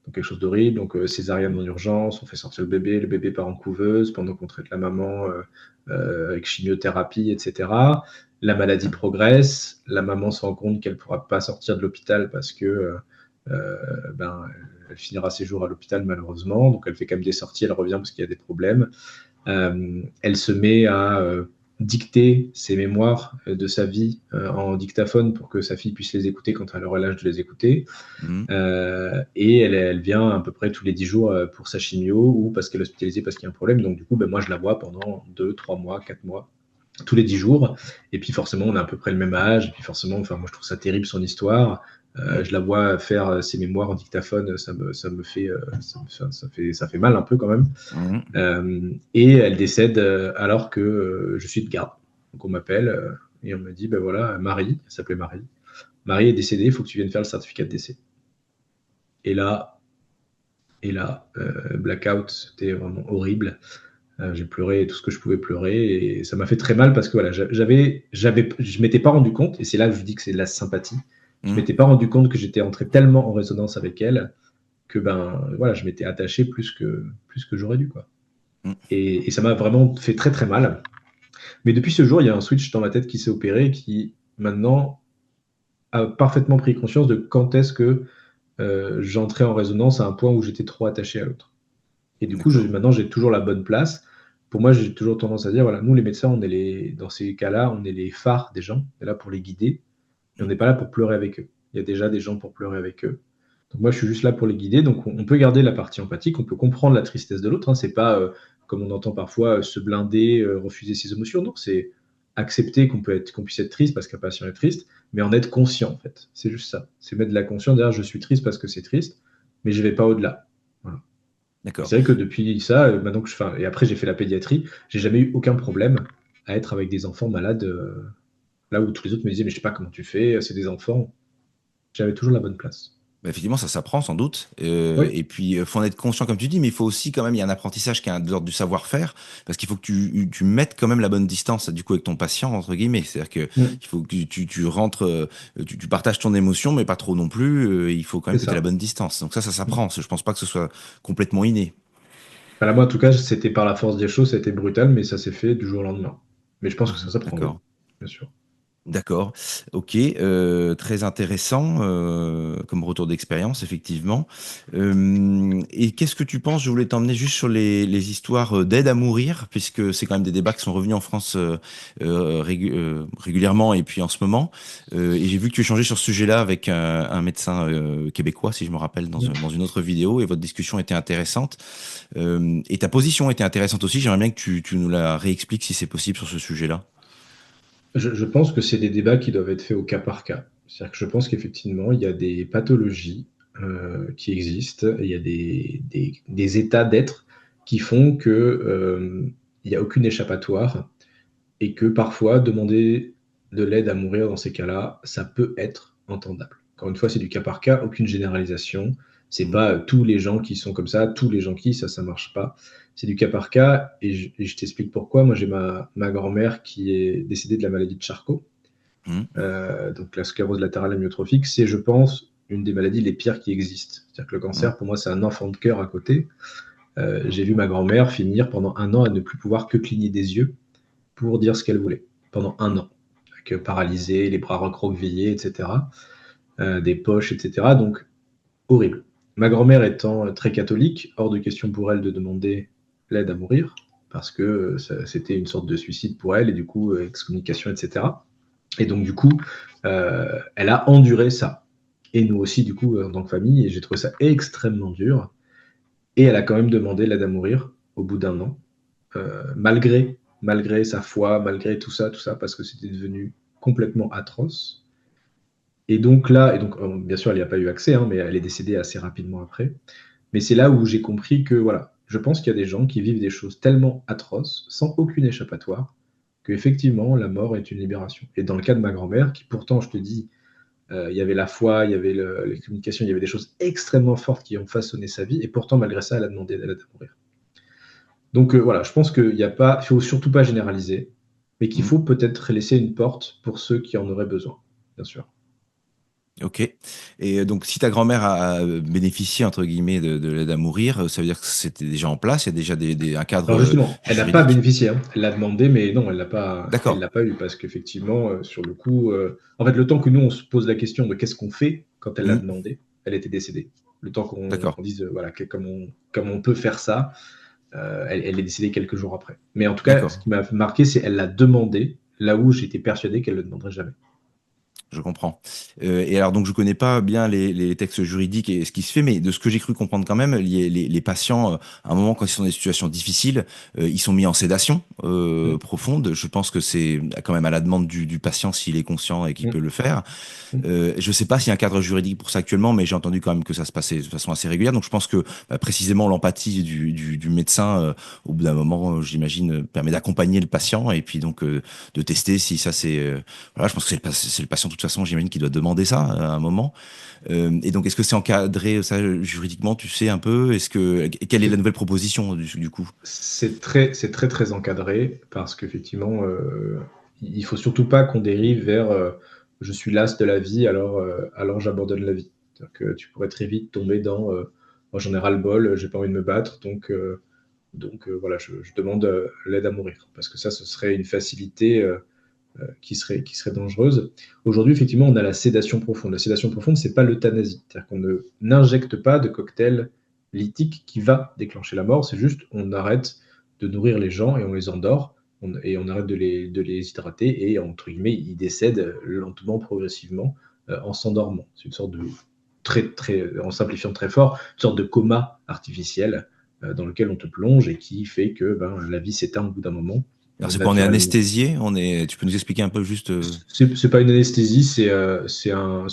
Donc quelque chose d'horrible, donc césarienne en urgence, on fait sortir le bébé part en couveuse pendant qu'on traite la maman avec chimiothérapie, etc. La maladie progresse, la maman se rend compte qu'elle ne pourra pas sortir de l'hôpital parce que elle finira ses jours à l'hôpital malheureusement, donc elle fait quand même des sorties, elle revient parce qu'il y a des problèmes. Elle se met à dicter ses mémoires de sa vie en dictaphone pour que sa fille puisse les écouter quand elle aura l'âge de les écouter. Mhm. Et elle vient à peu près tous les 10 jours pour sa chimio ou parce qu'elle est hospitalisée parce qu'il y a un problème. Donc, du coup, moi, je la vois pendant 2, 3 mois, 4 mois, tous les 10 jours. Et puis, forcément, on a à peu près le même âge. Et puis, forcément, enfin, moi, je trouve ça terrible, son histoire. Mhm. Je la vois faire ses mémoires en dictaphone. Ça fait mal un peu quand même. Mhm. Et elle décède alors que je suis de garde. Donc, on m'appelle et on me dit, ben voilà, Marie, elle s'appelait Marie. Marie est décédée, il faut que tu viennes faire le certificat de décès. Et là, blackout, c'était vraiment horrible. J'ai pleuré tout ce que je pouvais pleurer et ça m'a fait très mal parce que voilà, je m'étais pas rendu compte, et c'est là que je dis que c'est de la sympathie. Je Mhm. m'étais pas rendu compte que j'étais entré tellement en résonance avec elle que voilà, je m'étais attaché plus que j'aurais dû, quoi. Mhm. Et ça m'a vraiment fait très très mal. Mais depuis ce jour, il y a un switch dans ma tête qui s'est opéré qui maintenant a parfaitement pris conscience de quand est-ce que j'entrais en résonance à un point où j'étais trop attaché à l'autre. Et du coup, D'accord. maintenant, j'ai toujours la bonne place. Pour moi, j'ai toujours tendance à dire, voilà, nous, les médecins, dans ces cas-là, on est les phares des gens. On est là pour les guider. Et on Mm. n'est pas là pour pleurer avec eux. Il y a déjà des gens pour pleurer avec eux. Donc moi, je suis juste là pour les guider. Donc on peut garder la partie empathique, on peut comprendre la tristesse de l'autre. Hein. C'est pas, comme on entend parfois, se blinder, refuser ses émotions. Non, c'est accepter qu'on puisse être triste parce qu'un patient est triste, mais en être conscient, en fait. C'est juste ça. C'est mettre de la conscience derrière, je suis triste parce que c'est triste, mais je vais pas au-delà. Voilà. Et D'accord. c'est vrai que depuis ça, maintenant que et après j'ai fait la pédiatrie, j'ai jamais eu aucun problème à être avec des enfants malades, là où tous les autres me disaient, mais je sais pas comment tu fais, c'est des enfants. J'avais toujours la bonne place. Bah, effectivement, ça s'apprend sans doute. Oui, Et puis, il faut en être conscient, comme tu dis, mais il faut aussi quand même, il y a un apprentissage qui est de l'ordre du savoir-faire, parce qu'il faut que tu mettes quand même la bonne distance, du coup, avec ton patient, entre guillemets. C'est-à-dire que mm, il faut que tu rentres, tu partages ton émotion, mais pas trop non plus. Il faut quand c'est même que tu aies la ça. bonne distance. Donc ça Mm. s'apprend. Je pense pas que ce soit complètement inné. Voilà, moi, en tout cas, c'était par la force des choses, ça a été brutal, mais ça s'est fait du jour au lendemain. Mais je pense que ça s'apprend, oui, D'accord. bien sûr. D'accord, OK, très intéressant, comme retour d'expérience effectivement. Et qu'est-ce que tu penses, je voulais t'emmener juste sur les histoires, d'aide à mourir, puisque c'est quand même des débats qui sont revenus en France, régulièrement et puis en ce moment. Et j'ai vu que tu échangeais sur ce sujet-là avec un médecin, québécois, si je me rappelle, Mm. dans une autre vidéo, et votre discussion était intéressante. Et ta position était intéressante aussi. J'aimerais bien que tu nous la réexpliques si c'est possible sur ce sujet-là. Je pense que c'est des débats qui doivent être faits au cas par cas. C'est-à-dire que je pense qu'effectivement, il y a des pathologies qui existent, il y a des états d'être qui font que il n'y a aucune échappatoire et que parfois demander de l'aide à mourir dans ces cas-là, ça peut être entendable. Encore une fois, c'est du cas par cas, aucune généralisation. C'est Mmh. pas tous les gens qui sont comme ça, tous les gens qui, ça marche pas. C'est du cas par cas et je t'explique pourquoi. Moi, j'ai ma grand-mère qui est décédée de la maladie de Charcot, Mmh. donc la sclérose latérale amyotrophique. C'est, je pense, une des maladies les pires qui existent. C'est-à-dire que le Mmh. cancer, pour moi, c'est un enfant de cœur à côté. J'ai vu ma grand-mère finir pendant un an à ne plus pouvoir que cligner des yeux pour dire ce qu'elle voulait, pendant un Mmh. an, avec paralysée, les bras recroquevillés, etc., des poches, etc. Donc, horrible. Ma grand-mère étant très catholique, hors de question pour elle de demander l'aide à mourir, parce que c'était une sorte de suicide pour elle, et du coup, excommunication, etc. Et donc, du coup, elle a enduré ça. Et nous aussi, du coup, en tant que famille, et j'ai trouvé ça extrêmement dur. Et elle a quand même demandé l'aide à mourir au bout d'un an, malgré sa foi, malgré tout ça, parce que c'était devenu complètement atroce. Bien sûr, elle n'y a pas eu accès, hein, mais elle est décédée assez rapidement après. Mais c'est là où j'ai compris que, voilà, je pense qu'il y a des gens qui vivent des choses tellement atroces, sans aucune échappatoire, qu'effectivement, la mort est une libération. Et dans le cas de ma grand-mère, qui pourtant, je te dis, il y avait la foi, il y avait les communications, il y avait des choses extrêmement fortes qui ont façonné sa vie, et pourtant, malgré ça, elle a demandé d'aide à mourir. Donc voilà, je pense qu'il faut surtout pas généraliser, mais qu'il Mmh. faut peut-être laisser une porte pour ceux qui en auraient besoin, bien sûr. OK. Et donc si ta grand-mère a bénéficié entre guillemets de l'aide à mourir, ça veut dire que c'était déjà en place? Il y a déjà un cadre, Alors justement, elle n'a pas juridique? bénéficié, hein. Elle l'a demandé, mais non, elle D'accord. l'a pas eu parce qu'effectivement, sur le coup, en fait, le temps que nous on se pose la question de qu'est-ce qu'on fait quand elle l'a Mmh. demandé, elle était décédée. Le temps D'accord. qu'on dise voilà, comment on peut faire ça, elle est décédée quelques jours après. Mais en tout cas, ce D'accord. qui m'a marqué, c'est qu'elle l'a demandé là où j'étais persuadé qu'elle ne le demanderait jamais. Je comprends. Et alors donc je connais pas bien les textes juridiques et ce qui se fait, mais de ce que j'ai cru comprendre quand même, les patients, à un moment quand ils sont dans des situations difficiles, ils sont mis en sédation Mm, profonde. Je pense que c'est quand même à la demande du patient s'il est conscient et qu'il mm, peut le faire. mm. Je ne sais pas s'il y a un cadre juridique pour ça actuellement, mais j'ai entendu quand même que ça se passait de façon assez régulière. Donc je pense que précisément l'empathie du médecin, au bout d'un moment, j'imagine, permet d'accompagner le patient et puis donc de tester si ça c'est... voilà, je pense que c'est le patient de toute façon, j'imagine, qui doit demander ça à un moment. Et donc est-ce que c'est encadré ça juridiquement, tu sais un peu? Quelle est la C'est nouvelle proposition du coup? c'est très très encadré parce qu'effectivement, il faut surtout pas qu'on dérive vers je suis las de la vie, alors j'abandonne la vie. C'est-à-dire que tu pourrais très vite tomber dans moi j'en ai ras-le-bol, j'ai pas envie de me battre, voilà, je demande l'aide à mourir. Parce que ça, ce serait une facilité qui serait dangereuse. Aujourd'hui, effectivement, on a la sédation profonde. La sédation profonde, c'est pas l'euthanasie. C'est-à-dire qu'on n'injecte pas de cocktail lithique qui va déclencher la mort. C'est juste, on arrête de nourrir les gens et on les endort. Et on arrête de les hydrater et, entre guillemets, ils décèdent lentement, progressivement, en s'endormant. C'est une sorte de, en simplifiant très fort, une sorte de coma artificiel dans lequel on te plonge et qui fait que la vie s'éteint au bout d'un moment. Alors, c'est quoi, on est anesthésié? Tu peux nous expliquer un peu juste C'est pas une anesthésie, c'est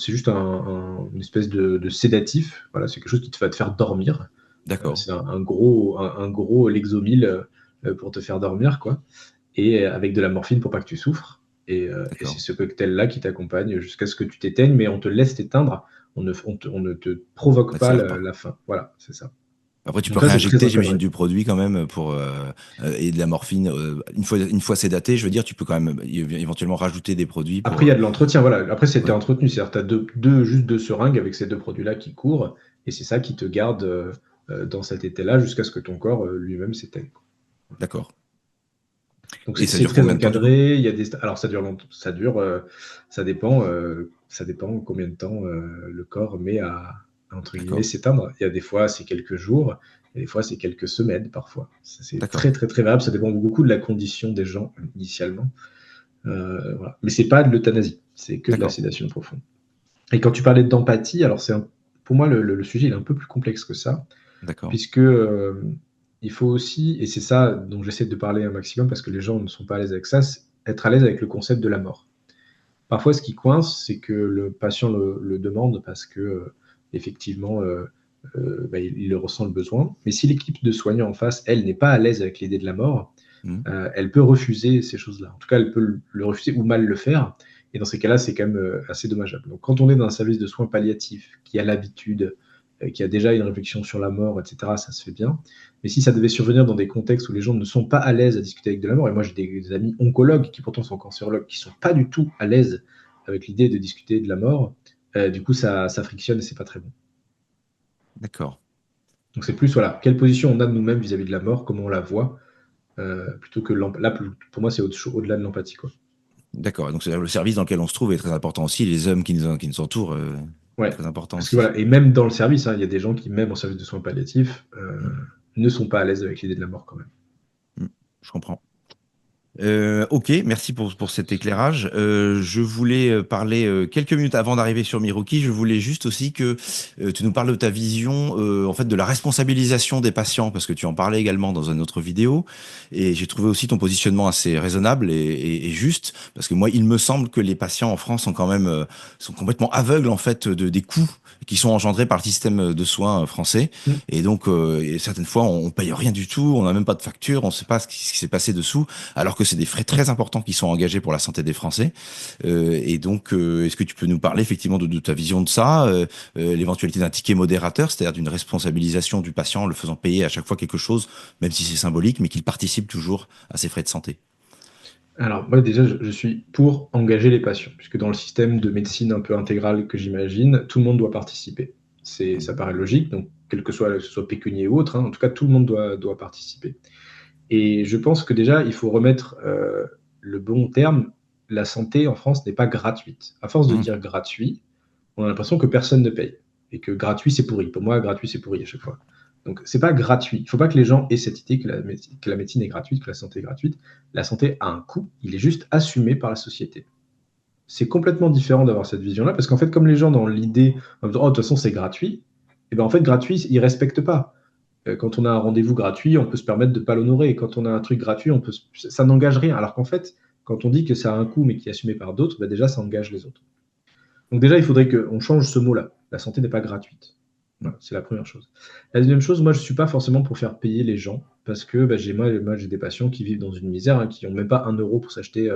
juste une espèce de sédatif. Voilà, c'est quelque chose qui va te faire dormir. D'accord. C'est un gros Lexomil pour te faire dormir, quoi. Et avec de la morphine pour pas que tu souffres. Et c'est ce cocktail-là qui t'accompagne jusqu'à ce que tu t'éteignes, mais on te laisse t'éteindre. On ne te provoque pas la fin. Voilà, c'est ça. Après, tu peux réinjecter, j'imagine, du produit quand même et de la morphine. Une fois sédaté, je veux dire, tu peux quand même éventuellement rajouter des produits. Après, il y a de l'entretien, voilà. Après, c'était entretenu. C'est-à-dire que tu as juste deux seringues avec ces deux produits-là qui courent, et c'est ça qui te garde dans cet état-là jusqu'à ce que ton corps lui-même s'éteigne. D'accord. Donc c'est très encadré. Il y a alors ça dure, ça dépend combien de temps le corps met à entre guillemets s'éteindre. Il y a des fois c'est quelques jours, et des fois c'est quelques semaines parfois. C'est très très très variable. Ça dépend beaucoup de la condition des gens initialement. Voilà. Mais c'est pas de l'euthanasie, c'est que de la sédation profonde. Et quand tu parlais d'empathie, alors pour moi le sujet il est un peu plus complexe que ça, puisque il faut aussi, et c'est ça dont j'essaie de parler un maximum parce que les gens ne sont pas à l'aise avec ça, c'est être à l'aise avec le concept de la mort. Parfois, ce qui coince, c'est que le patient le demande parce que effectivement, il ressent le besoin. Mais si l'équipe de soignants en face, elle, n'est pas à l'aise avec l'idée de la mort, elle peut refuser ces choses-là. En tout cas, elle peut le refuser ou mal le faire. Et dans ces cas-là, c'est quand même assez dommageable. Donc, quand on est dans un service de soins palliatifs, qui a l'habitude, qui a déjà une réflexion sur la mort, etc., ça se fait bien. Mais si ça devait survenir dans des contextes où les gens ne sont pas à l'aise à discuter avec de la mort, et moi j'ai des amis oncologues qui pourtant sont cancérologues, qui sont pas du tout à l'aise avec l'idée de discuter de la mort, du coup ça frictionne et c'est pas très bon. D'accord. Donc c'est plus, voilà, quelle position on a de nous-mêmes vis-à-vis de la mort, comment on la voit, plutôt que là, pour moi c'est au-delà de l'empathie, quoi. D'accord, donc le service dans lequel on se trouve est très important aussi, les hommes qui nous entourent, très important aussi. Voilà, et même dans le service, il y a des gens qui, même en service de soins palliatifs, ne sont pas à l'aise avec l'idée de la mort quand même. Je comprends. Ok, merci pour cet éclairage. Je voulais parler quelques minutes avant d'arriver sur Miroki. Je voulais juste aussi que tu nous parles de ta vision, en fait, de la responsabilisation des patients, parce que tu en parlais également dans une autre vidéo. Et j'ai trouvé aussi ton positionnement assez raisonnable et juste, parce que moi, il me semble que les patients en France sont quand même sont complètement aveugles en fait des coûts qui sont engendrés par le système de soins français. Et donc, certaines fois, on paye rien du tout, on n'a même pas de facture, on ne sait pas ce qui s'est passé dessous, alors que c'est des frais très importants qui sont engagés pour la santé des Français. Et donc, est-ce que tu peux nous parler effectivement de ta vision de ça, l'éventualité d'un ticket modérateur, c'est-à-dire d'une responsabilisation du patient, en le faisant payer à chaque fois quelque chose, même si c'est symbolique, mais qu'il participe toujours à ses frais de santé? Alors, moi, déjà, je suis pour engager les patients, puisque dans le système de médecine un peu intégrale que j'imagine, tout le monde doit participer. Ça paraît logique, donc, quel que ce soit pécunier ou autre, en tout cas, tout le monde doit participer. Et je pense que déjà, il faut remettre le bon terme. La santé en France n'est pas gratuite. À force de dire gratuit, on a l'impression que personne ne paye. Et que gratuit, c'est pourri. Pour moi, gratuit, c'est pourri à chaque fois. Donc, c'est pas gratuit. Il ne faut pas que les gens aient cette idée que la médecine est gratuite, que la santé est gratuite. La santé a un coût. Il est juste assumé par la société. C'est complètement différent d'avoir cette vision-là, parce qu'en fait, comme les gens dans l'idée, en disant, oh, de toute façon, c'est gratuit, et bien en fait, gratuit, ils ne respectent pas. Quand on a un rendez-vous gratuit, on peut se permettre de ne pas l'honorer. Quand on a un truc gratuit, ça n'engage rien. Alors qu'en fait, quand on dit que ça a un coût, mais qui est assumé par d'autres, déjà, ça engage les autres. Donc déjà, il faudrait qu'on change ce mot-là. La santé n'est pas gratuite. Voilà, c'est la première chose. La deuxième chose, moi, je ne suis pas forcément pour faire payer les gens, parce que j'ai des patients qui vivent dans une misère, qui n'ont même pas 1 euro pour s'acheter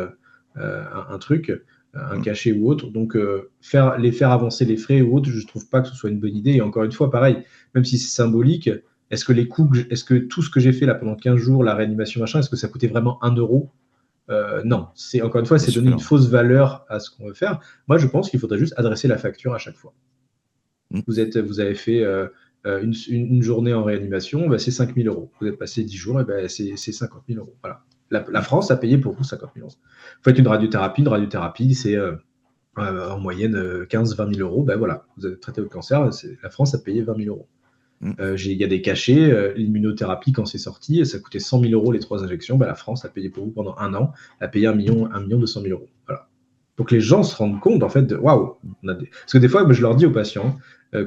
un truc, un cachet ou autre. Donc, les faire avancer les frais ou autre, je ne trouve pas que ce soit une bonne idée. Et encore une fois, pareil, même si c'est symbolique, est-ce que tout ce que j'ai fait là pendant 15 jours, la réanimation, machin, est-ce que ça coûtait vraiment 1 euro? Non, encore une fois, c'est donner une fausse valeur à ce qu'on veut faire. Moi, je pense qu'il faudrait juste adresser la facture à chaque fois. Vous avez fait une journée en réanimation, c'est 5 000 euros. Vous êtes passé 10 jours, c'est 50 000 euros. Voilà. La France a payé pour vous 50 000 euros. Vous faites une radiothérapie, c'est en moyenne 15-20 000 euros. Ben voilà, vous avez traité votre cancer, la France a payé 20 000 euros. Il y a des cachets, l'immunothérapie, quand c'est sorti, ça coûtait 100 000 euros les 3 injections. Ben, la France a payé pour vous pendant 1 an, a payé 1 200 000 euros. Voilà. Donc les gens se rendent compte, en fait, de waouh. Parce que des fois, je leur dis aux patients,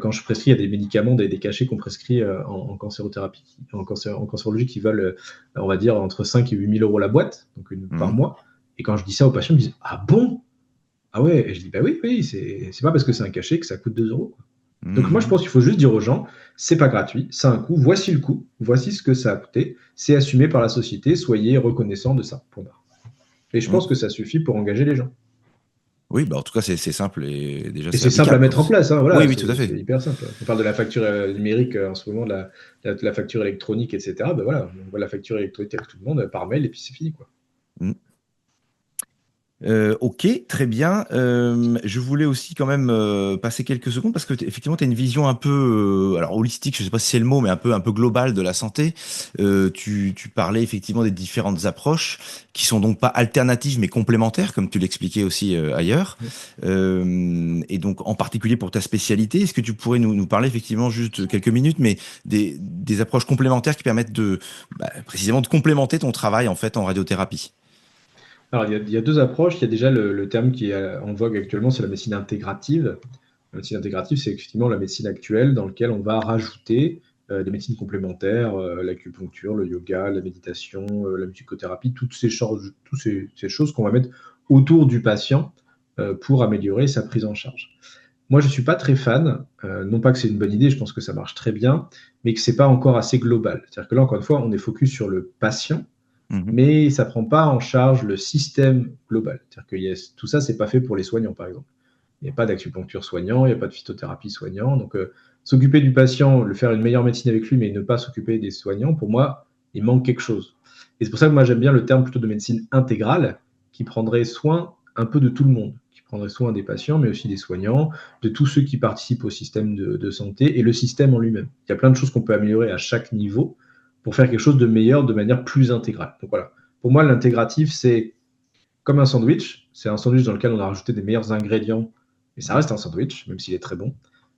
quand je prescris, il y a des médicaments, des cachets qu'on prescrit en cancérothérapie, en cancérologie qui valent, on va dire, entre 5 et 8 000 euros la boîte, donc par mois. Et quand je dis ça aux patients, ils me disent ah bon? Ah ouais? Et je dis bah oui, c'est pas parce que c'est un cachet que ça coûte 2 euros. Donc moi, je pense qu'il faut juste dire aux gens, c'est pas gratuit, ça a un coût, voici le coût, voici ce que ça a coûté, c'est assumé par la société, soyez reconnaissants de ça. Et je pense que ça suffit pour engager les gens. Oui, bah en tout cas, c'est simple et déjà Et c'est simple à mettre en place. Hein, voilà, oui, tout à fait. C'est hyper simple. On parle de la facture numérique en ce moment, de la facture électronique, etc. Ben voilà, on voit la facture électronique avec tout le monde par mail et puis c'est fini, quoi. Ok, très bien. Je voulais aussi quand même passer quelques secondes parce que effectivement, tu as une vision un peu, alors holistique, je sais pas si c'est le mot, mais un peu globale de la santé. Tu parlais effectivement des différentes approches qui sont donc pas alternatives mais complémentaires, comme tu l'expliquais aussi ailleurs. Et donc, en particulier pour ta spécialité, est-ce que tu pourrais nous parler effectivement juste quelques minutes, mais des approches complémentaires qui permettent précisément de complémenter ton travail en fait en radiothérapie? Alors, il y a 2 approches. Il y a déjà le terme qui est en vogue actuellement, c'est la médecine intégrative. La médecine intégrative, c'est effectivement la médecine actuelle dans laquelle on va rajouter des médecines complémentaires, l'acupuncture, le yoga, la méditation, la musicothérapie, toutes ces choses qu'on va mettre autour du patient pour améliorer sa prise en charge. Moi, je ne suis pas très fan, non pas que c'est une bonne idée, je pense que ça marche très bien, mais que ce n'est pas encore assez global. C'est-à-dire que là, encore une fois, on est focus sur le patient, mais ça ne prend pas en charge le système global. C'est-à-dire que tout ça, ce n'est pas fait pour les soignants, par exemple. Il n'y a pas d'acupuncture soignant, il n'y a pas de phytothérapie soignant. Donc, s'occuper du patient, le faire une meilleure médecine avec lui, mais ne pas s'occuper des soignants, pour moi, il manque quelque chose. Et c'est pour ça que moi, j'aime bien le terme plutôt de médecine intégrale, qui prendrait soin un peu de tout le monde, qui prendrait soin des patients, mais aussi des soignants, de tous ceux qui participent au système de santé et le système en lui-même. Il y a plein de choses qu'on peut améliorer à chaque niveau pour faire quelque chose de meilleur de manière plus intégrale. Donc voilà. Pour moi, l'intégratif, c'est comme un sandwich. C'est un sandwich dans lequel on a rajouté des meilleurs ingrédients, mais ça reste un sandwich, même s'il est très bon.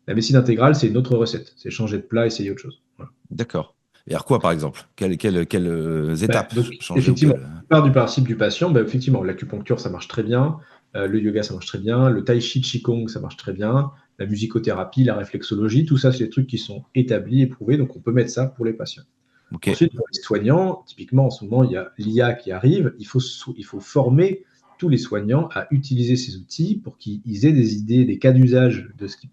La médecine intégrale, c'est une autre recette. C'est changer de plat, essayer autre chose. Voilà. D'accord. Et alors quoi, par exemple? Quelles étapes Donc, changer effectivement, on part du principe du patient. Effectivement, l'acupuncture, ça marche très bien. Le yoga, ça marche très bien. Le tai chi, qigong, ça marche très bien. La musicothérapie, la réflexologie, tout ça, c'est des trucs qui sont établis, éprouvés. Donc, on peut mettre ça pour les patients. Okay. Ensuite, pour les soignants, typiquement, en ce moment, il y a l'IA qui arrive. Il faut former tous les soignants à utiliser ces outils pour qu'ils aient des idées, des cas d'usage de ce qu'ils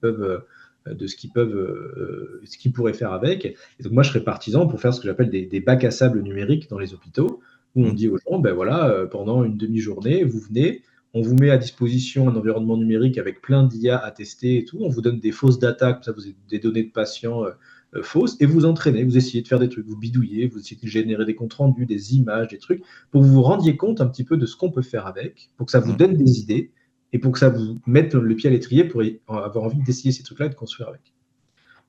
pourraient faire avec. Et donc, moi, je serais partisan pour faire ce que j'appelle des bacs à sable numériques dans les hôpitaux, où on dit aux gens, ben voilà, pendant une demi-journée, vous venez, on vous met à disposition un environnement numérique avec plein d'IA à tester et tout. On vous donne des fausses data, comme ça, vous avez des données de patients fausses, et vous entraînez, vous essayez de faire des trucs, vous bidouillez, vous essayez de générer des comptes rendus, des images, des trucs, pour que vous vous rendiez compte un petit peu de ce qu'on peut faire avec, pour que ça vous donne des idées, et pour que ça vous mette le pied à l'étrier pour avoir envie d'essayer ces trucs-là et de construire avec.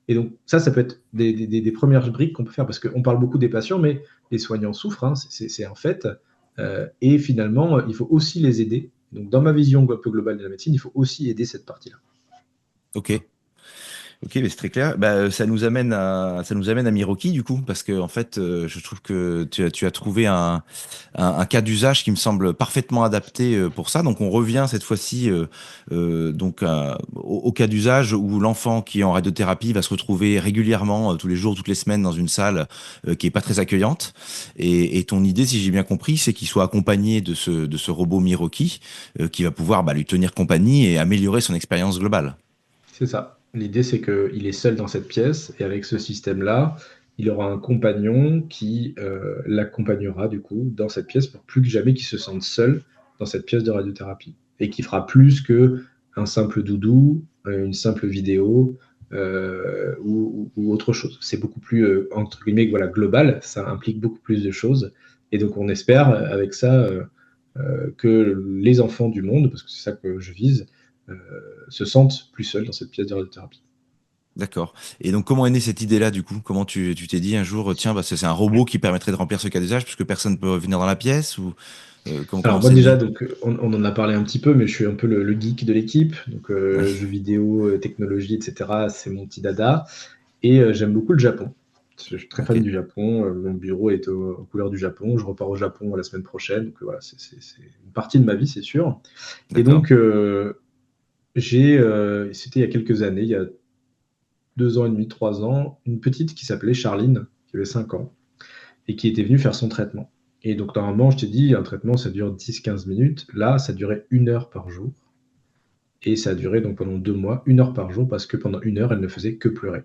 Et donc, ça peut être des premières briques qu'on peut faire, parce qu'on parle beaucoup des patients, mais les soignants souffrent, hein, c'est un fait, et finalement, il faut aussi les aider. Donc, dans ma vision un peu globale de la médecine, il faut aussi aider cette partie-là. Ok, mais c'est très clair. Ça nous amène à Miroki du coup, parce que en fait, je trouve que tu as trouvé un cas d'usage qui me semble parfaitement adapté pour ça. Donc on revient cette fois-ci au cas d'usage où l'enfant qui est en radiothérapie va se retrouver régulièrement, tous les jours, toutes les semaines, dans une salle qui est pas très accueillante. Et ton idée, si j'ai bien compris, c'est qu'il soit accompagné de ce robot Miroki qui va pouvoir lui tenir compagnie et améliorer son expérience globale. C'est ça. L'idée, c'est qu'il est seul dans cette pièce, et avec ce système-là, il aura un compagnon qui l'accompagnera du coup dans cette pièce pour plus que jamais qu'il se sente seul dans cette pièce de radiothérapie, et qui fera plus qu'un simple doudou, une simple vidéo ou autre chose. C'est beaucoup plus entre guillemets global, ça implique beaucoup plus de choses, et donc on espère avec ça que les enfants du monde, parce que c'est ça que je vise, se sentent plus seuls dans cette pièce de radiothérapie. D'accord. Et donc, comment est née cette idée-là, du coup? Comment tu t'es dit un jour, tiens, bah, c'est un robot qui permettrait de remplir ce cas d'usage puisque personne ne peut venir dans la pièce ou comment Alors moi c'est déjà, né? donc on en a parlé un petit peu, mais je suis un peu le geek de l'équipe, donc Oui. jeux vidéo, technologie, etc. C'est mon petit dada, et j'aime beaucoup le Japon. Je suis très Ok. fan du Japon. Mon bureau est aux couleurs du Japon. Je repars au Japon la semaine prochaine, donc voilà, c'est une partie de ma vie, c'est sûr. Et D'accord. donc c'était il y a quelques années, il y a 2 ans et demi, 3 ans, une petite qui s'appelait Charline, qui avait 5 ans, et qui était venue faire son traitement. Et donc, normalement, je t'ai dit, un traitement, ça dure 10-15 minutes. Là, ça durait 1 heure par jour. Et ça a duré donc pendant 2 mois, 1 heure par jour, parce que pendant 1 heure, elle ne faisait que pleurer.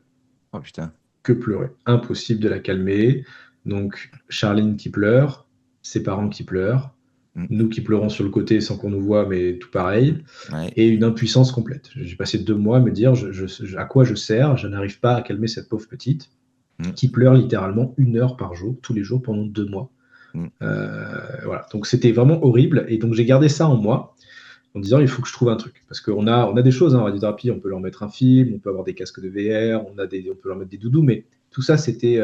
Oh putain. Que pleurer. Impossible de la calmer. Donc, Charline qui pleure, ses parents qui pleurent, Mm. nous qui pleurons sur le côté sans qu'on nous voit, mais tout pareil, Ouais. et une impuissance complète. J'ai passé 2 mois à me dire à quoi je sers. Je n'arrive pas à calmer cette pauvre petite Mm. qui pleure littéralement 1 heure par jour, tous les jours pendant 2 mois. Mm. Voilà, donc c'était vraiment horrible. Et donc j'ai gardé ça en moi en disant il faut que je trouve un truc. Parce qu'on a des choses en radiothérapie, on peut leur mettre un film, on peut avoir des casques de VR, on peut leur mettre des doudous, mais tout ça c'était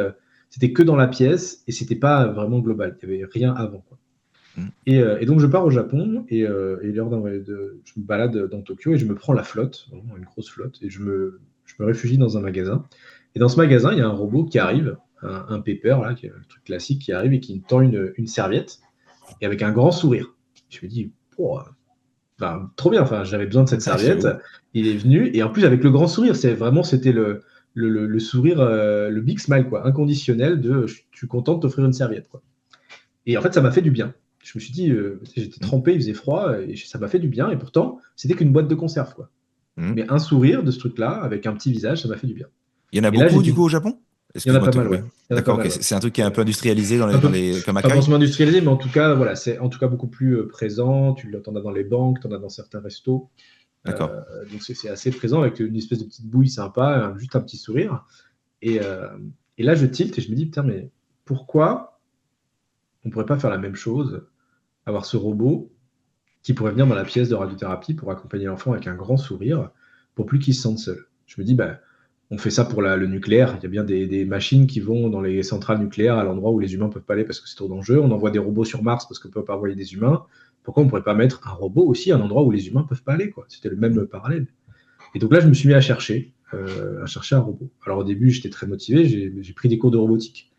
que dans la pièce et c'était pas vraiment global. Il n'y avait rien avant, quoi. Mm. Et donc je pars au Japon et je me balade dans Tokyo et je me prends la flotte, vraiment une grosse flotte, et je me réfugie dans un magasin. Et dans ce magasin, il y a un robot qui arrive, un paper, là, qui est le truc classique, qui arrive et qui me tend une serviette et avec un grand sourire. Je me dis, oh, enfin, trop bien, enfin, j'avais besoin de cette serviette. J'avoue. Il est venu et en plus avec le grand sourire, c'était le sourire, le big smile, quoi, inconditionnel de je suis content de t'offrir une serviette, quoi. Et en fait, ça m'a fait du bien. Je me suis dit, j'étais Mm. trempé, il faisait froid, et ça m'a fait du bien. Et pourtant, c'était qu'une boîte de conserve, quoi. Mm. Mais un sourire de ce truc-là, avec un petit visage, ça m'a fait du bien. Il y en a Et là, j'ai beaucoup, du dit, coup, au Japon? il y en a Excuse-moi, pas mal, oui. ouais. Il y en a pas D'accord, ok. mal, ouais. C'est un truc qui est un Ouais. peu industrialisé Un peu, comme pas Akai? forcément industrialisé, mais en tout cas, voilà, c'est en tout cas beaucoup plus présent. Tu en as dans les banques, tu en as dans certains restos. D'accord. Donc c'est assez présent avec une espèce de petite bouille sympa, juste un petit sourire. Et, euh, et là, je tilte et je me dis, putain, mais pourquoi on pourrait pas faire la même chose, avoir ce robot qui pourrait venir dans la pièce de radiothérapie pour accompagner l'enfant avec un grand sourire, pour plus qu'il se sente seul. Je me dis, bah, on fait ça pour le nucléaire. Il y a bien des machines qui vont dans les centrales nucléaires à l'endroit où les humains ne peuvent pas aller parce que c'est trop dangereux. On envoie des robots sur Mars parce qu'on ne peut pas envoyer des humains. Pourquoi on ne pourrait pas mettre un robot aussi à un endroit où les humains ne peuvent pas aller, quoi? C'était le Mm. même parallèle. Et donc là, je me suis mis à chercher un robot. Alors au début, j'étais très motivé, j'ai pris des cours de robotique.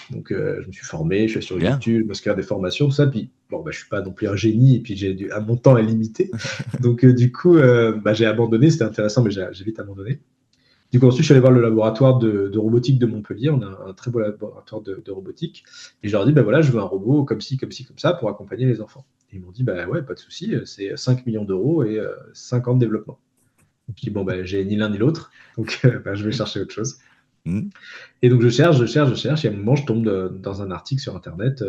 Donc je me suis formé, je suis sur Bien. YouTube, je me suis fait des formations, tout ça. Puis bon, bah, je suis pas non plus un génie, et puis mon temps est limité. Donc du coup, bah, j'ai abandonné. C'était intéressant, mais j'ai vite abandonné. Du coup, ensuite, je suis allé voir le laboratoire de robotique de Montpellier. On a un très beau laboratoire de robotique. Et je leur ai dit, bah voilà, je veux un robot comme ci, comme ci, comme ça pour accompagner les enfants. Et ils m'ont dit, bah ouais, pas de souci, c'est 5 millions d'euros et 5 ans de développement. Je dis, bon, bah, j'ai ni l'un ni l'autre, donc bah, je vais chercher autre chose. Mm. Et donc je cherche, et à un moment, je tombe dans un article sur Internet,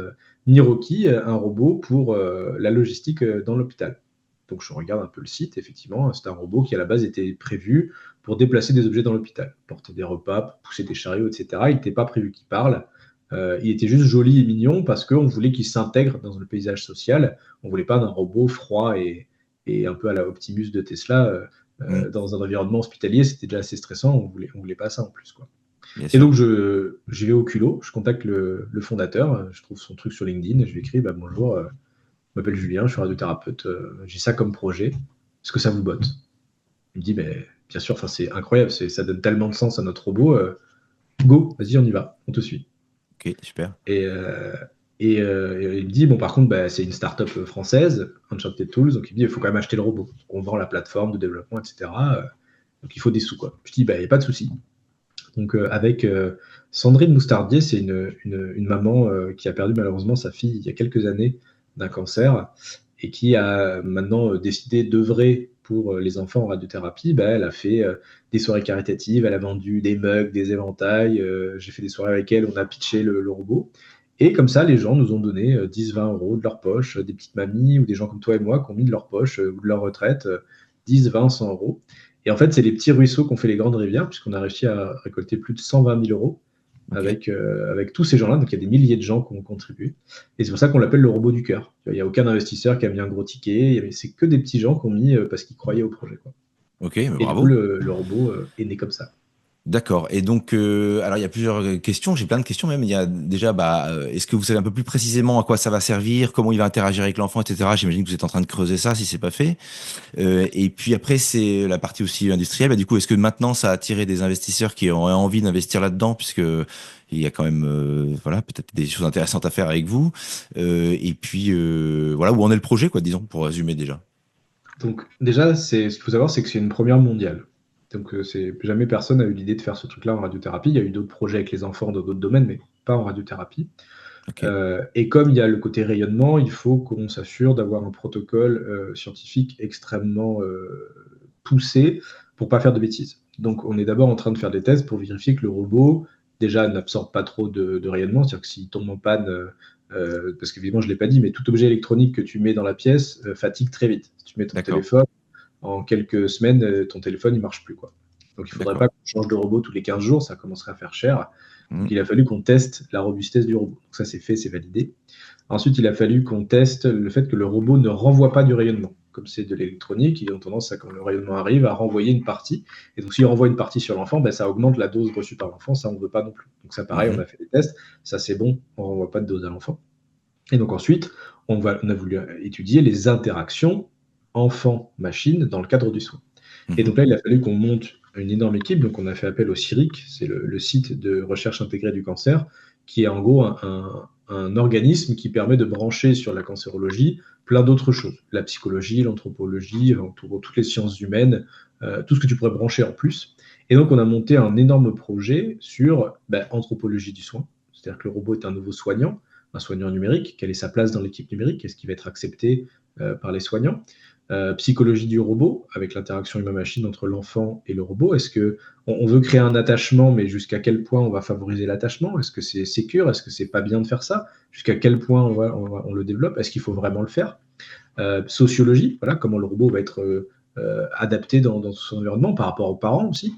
Niroki, un robot pour la logistique dans l'hôpital. Donc je regarde un peu le site, effectivement, c'est un robot qui à la base était prévu pour déplacer des objets dans l'hôpital, porter des repas, pousser des chariots, etc. Il n'était pas prévu qu'il parle. Il était juste joli et mignon parce qu'on voulait qu'il s'intègre dans le paysage social. On ne voulait pas d'un robot froid et un peu à la Optimus de Tesla Mm. dans un environnement hospitalier. C'était déjà assez stressant. On voulait pas ça en plus, quoi. Bien Et sûr. donc, j'y vais au culot, je contacte le fondateur, je trouve son truc sur LinkedIn, et je lui écris, bah, bonjour, je m'appelle Julien, je suis radiothérapeute, j'ai ça comme projet, est-ce que ça vous botte? Il me dit, mais bien sûr, c'est incroyable, ça donne tellement de sens à notre robot, go, vas-y, on y va, on te suit. Ok, super. Et, euh, et il me dit, bon, par contre, bah, c'est une start-up française, Enchanted Tools, donc il me dit, il faut quand même acheter le robot. Donc, on vend la plateforme de développement, etc. Donc il faut des sous, quoi. Je dis, bah, il n'y a pas de souci. Donc avec Sandrine Moustardier, c'est une maman qui a perdu malheureusement sa fille il y a quelques années d'un cancer et qui a maintenant décidé d'œuvrer pour les enfants en radiothérapie. Bah, elle a fait des soirées caritatives, elle a vendu des mugs, des éventails. J'ai fait des soirées avec elle, on a pitché le robot. Et comme ça, les gens nous ont donné 10-20 euros de leur poche, des petites mamies ou des gens comme toi et moi qui ont mis de leur poche ou de leur retraite 10, 20, 100 euros. Et en fait, c'est les petits ruisseaux qu'on fait les grandes rivières, puisqu'on a réussi à récolter plus de 120 000 euros Ok. avec tous ces gens-là. Donc, il y a des milliers de gens qui ont contribué. Et c'est pour ça qu'on l'appelle le robot du cœur. Il n'y a aucun investisseur qui a mis un gros ticket. C'est que des petits gens qui ont mis parce qu'ils croyaient au projet, quoi. Ok, mais Et du coup, bravo. le robot est né comme ça. D'accord. Et donc, alors il y a plusieurs questions. J'ai plein de questions même. Il y a déjà, est-ce que vous savez un peu plus précisément à quoi ça va servir, comment il va interagir avec l'enfant, etc. J'imagine que vous êtes en train de creuser ça si c'est pas fait. Et puis après, c'est la partie aussi industrielle. Du coup, est-ce que maintenant ça a attiré des investisseurs qui auraient envie d'investir là-dedans, puisque il y a quand même, voilà, peut-être des choses intéressantes à faire avec vous. Et puis voilà, où en est le projet, quoi, disons, pour résumer déjà. Donc déjà, ce qu'il faut savoir, c'est que c'est une première mondiale. Donc jamais personne n'a eu l'idée de faire ce truc-là en radiothérapie. Il y a eu d'autres projets avec les enfants dans d'autres domaines, mais pas en radiothérapie. Ok. Et comme il y a le côté rayonnement, il faut qu'on s'assure d'avoir un protocole scientifique extrêmement poussé pour pas faire de bêtises. Donc on est d'abord en train de faire des tests pour vérifier que le robot déjà n'absorbe pas trop de rayonnement, c'est-à-dire que s'il tombe en panne, parce qu'évidemment je ne l'ai pas dit, mais tout objet électronique que tu mets dans la pièce fatigue très vite. Si tu mets ton D'accord. téléphone, en quelques semaines, ton téléphone ne marche plus, quoi. Donc il ne faudrait D'accord. pas qu'on change de robot tous les 15 jours, ça commencerait à faire cher. Mm. Donc il a fallu qu'on teste la robustesse du robot. Donc ça c'est fait, c'est validé. Ensuite, il a fallu qu'on teste le fait que le robot ne renvoie pas du rayonnement. Comme c'est de l'électronique, ils ont tendance, à, quand le rayonnement arrive, à renvoyer une partie. Et donc, s'il renvoie une partie sur l'enfant, ça augmente la dose reçue par l'enfant. Ça, on ne veut pas non plus. Donc, ça, pareil, on Mhm. a fait des tests. Ça, c'est bon, on ne renvoie pas de dose à l'enfant. Et donc, ensuite, on a voulu étudier les interactions enfant-machine dans le cadre du soin. Et Mhm. donc là, il a fallu qu'on monte une énorme équipe. Donc, on a fait appel au CIRIC, c'est le site de recherche intégrée du cancer, qui est en gros un organisme qui permet de brancher sur la cancérologie plein d'autres choses. La psychologie, l'anthropologie, toutes les sciences humaines, tout ce que tu pourrais brancher en plus. Et donc, on a monté un énorme projet sur anthropologie du soin. C'est-à-dire que le robot est un nouveau soignant, un soignant numérique. Quelle est sa place dans l'équipe numérique? Est-ce qu'il va être accepté par les soignants? Psychologie du robot, avec l'interaction humain-machine entre l'enfant et le robot. Est-ce qu'on veut créer un attachement, mais jusqu'à quel point on va favoriser l'attachement? Est-ce que c'est sécure? Est-ce que c'est pas bien de faire ça? Jusqu'à quel point on le développe? Est-ce qu'il faut vraiment le faire? Sociologie, voilà, comment le robot va être adapté dans son environnement par rapport aux parents aussi,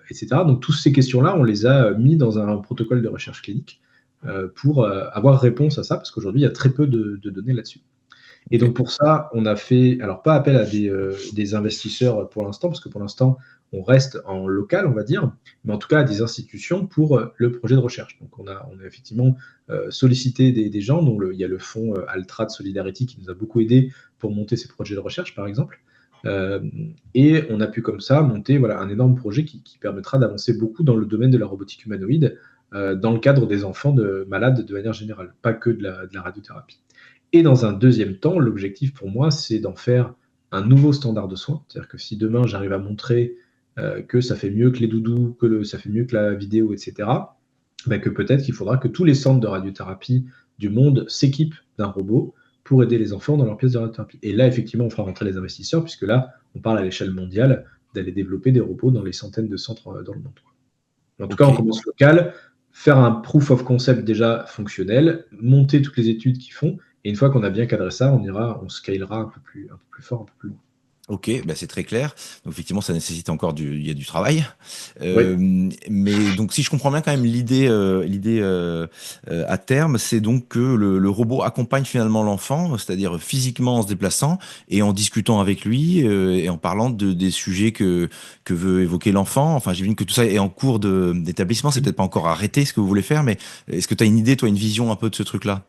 etc. Donc, toutes ces questions-là, on les a mis dans un protocole de recherche clinique pour avoir réponse à ça, parce qu'aujourd'hui, il y a très peu de données là-dessus. Et Ok. donc pour ça, on a fait, alors pas appel à des investisseurs pour l'instant, parce que pour l'instant, on reste en local, on va dire, mais en tout cas à des institutions pour le projet de recherche. Donc on a effectivement sollicité des gens, dont il y a le fonds Altra de Solidarity qui nous a beaucoup aidé pour monter ces projets de recherche, par exemple. Euh, et on a pu comme ça monter un énorme projet qui permettra d'avancer beaucoup dans le domaine de la robotique humanoïde dans le cadre des enfants malades de manière générale, pas que de la radiothérapie. Et dans un deuxième temps, l'objectif pour moi, c'est d'en faire un nouveau standard de soins. C'est-à-dire que si demain j'arrive à montrer que ça fait mieux que les doudous, ça fait mieux que la vidéo, etc., que peut-être qu'il faudra que tous les centres de radiothérapie du monde s'équipent d'un robot pour aider les enfants dans leur pièce de radiothérapie. Et là, effectivement, on fera rentrer les investisseurs, puisque là, on parle à l'échelle mondiale d'aller développer des robots dans les centaines de centres dans le monde. En tout cas, Ok. on commence local, faire un proof of concept déjà fonctionnel, monter toutes les études qu'ils font, et une fois qu'on a bien cadré ça, on scalera un peu plus fort, un peu plus loin. Ok, c'est très clair. Donc effectivement, ça nécessite encore il y a du travail. Oui, Mais donc, si je comprends bien quand même l'idée à terme, c'est donc que le robot accompagne finalement l'enfant, c'est-à-dire physiquement en se déplaçant et en discutant avec lui et en parlant des sujets que veut évoquer l'enfant. Enfin, j'imagine que tout ça est en cours d'établissement. C'est peut-être pas encore arrêté ce que vous voulez faire, mais est-ce que tu as une idée, toi, une vision un peu de ce truc-là?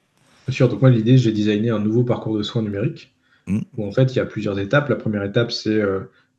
bien sûr. Donc moi, l'idée, j'ai designé un nouveau parcours de soins numérique Hmm. où en fait, il y a plusieurs étapes. La première étape, c'est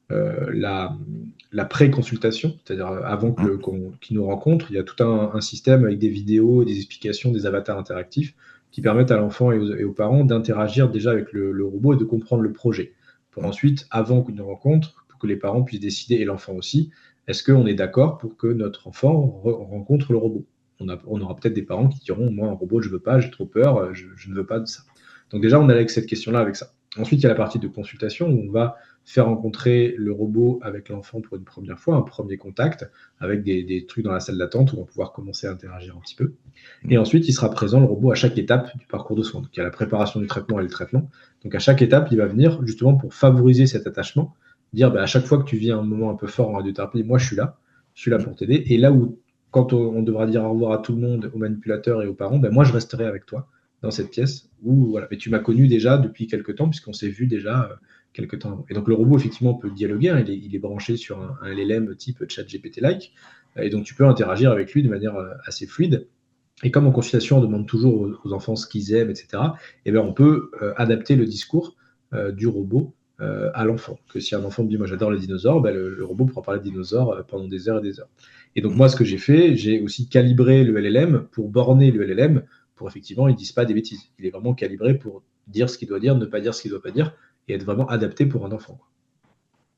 la pré-consultation, c'est-à-dire avant Hmm. qu'ils nous rencontrent, il y a tout un système avec des vidéos, des explications, des avatars interactifs qui permettent à l'enfant et aux parents d'interagir déjà avec le robot et de comprendre le projet. Pour Hmm. ensuite, avant qu'ils nous rencontrent, pour que les parents puissent décider, et l'enfant aussi, est-ce qu'on est d'accord pour que notre enfant rencontre le robot? On aura peut-être des parents qui diront, moi, un robot, je ne veux pas, j'ai trop peur, je ne veux pas de ça. Donc déjà, on est avec cette question-là, avec ça. Ensuite, il y a la partie de consultation où on va faire rencontrer le robot avec l'enfant pour une première fois, un premier contact, avec des trucs dans la salle d'attente où on va pouvoir commencer à interagir un petit peu. Hmm. Et ensuite, il sera présent, le robot, à chaque étape du parcours de soins. Donc, il y a la préparation du traitement et le traitement. Donc, à chaque étape, il va venir justement pour favoriser cet attachement, dire à chaque fois que tu vis un moment un peu fort en radiothérapie, moi, je suis là Hmm. pour t'aider. Et là où, quand on devra dire au revoir à tout le monde, aux manipulateurs et aux parents, moi, je resterai avec toi dans cette pièce où, voilà. Mais tu m'as connu déjà depuis quelques temps, puisqu'on s'est vu déjà quelques temps avant. Et donc le robot, effectivement, peut dialoguer, hein, il est branché sur un LLM type ChatGPT-like, et donc tu peux interagir avec lui de manière assez fluide. Et comme en consultation, on demande toujours aux enfants ce qu'ils aiment, etc., eh bien, on peut adapter le discours du robot à l'enfant. Que si un enfant me dit, moi j'adore les dinosaures, ben, le robot pourra parler de dinosaures pendant des heures et des heures. Et donc moi, ce que j'ai fait, j'ai aussi calibré le LLM pour borner le LLM pour effectivement, il ne dise pas des bêtises. Il est vraiment calibré pour dire ce qu'il doit dire, ne pas dire ce qu'il ne doit pas dire, et être vraiment adapté pour un enfant, quoi.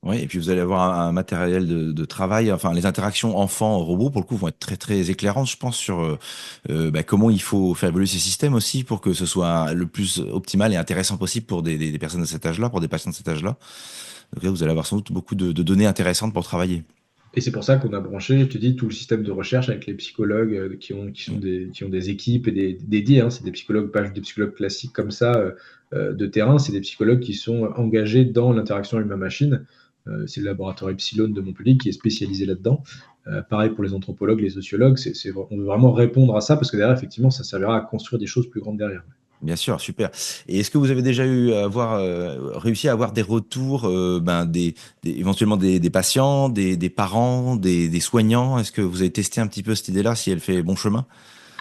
Oui, et puis vous allez avoir un matériel de travail, enfin les interactions enfants-robots pour le coup vont être très très éclairantes, je pense, sur comment il faut faire évoluer ces systèmes aussi pour que ce soit le plus optimal et intéressant possible pour des personnes de cet âge-là, pour des patients de cet âge-là. Donc là, vous allez avoir sans doute beaucoup de données intéressantes pour travailler. Et c'est pour ça qu'on a branché, je te dis, tout le système de recherche avec les psychologues qui ont des équipes et dédiées, hein. C'est des psychologues, pas juste des psychologues classiques comme ça de terrain, c'est des psychologues qui sont engagés dans l'interaction humain-machine. C'est le laboratoire Epsilon de Montpellier qui est spécialisé là-dedans. Pareil pour les anthropologues, les sociologues, on veut vraiment répondre à ça parce que derrière, effectivement, ça servira à construire des choses plus grandes derrière. Bien sûr, super. Et est-ce que vous avez déjà réussi à avoir des retours, éventuellement des patients, des parents, des soignants? Est-ce que vous avez testé un petit peu cette idée-là, si elle fait bon chemin?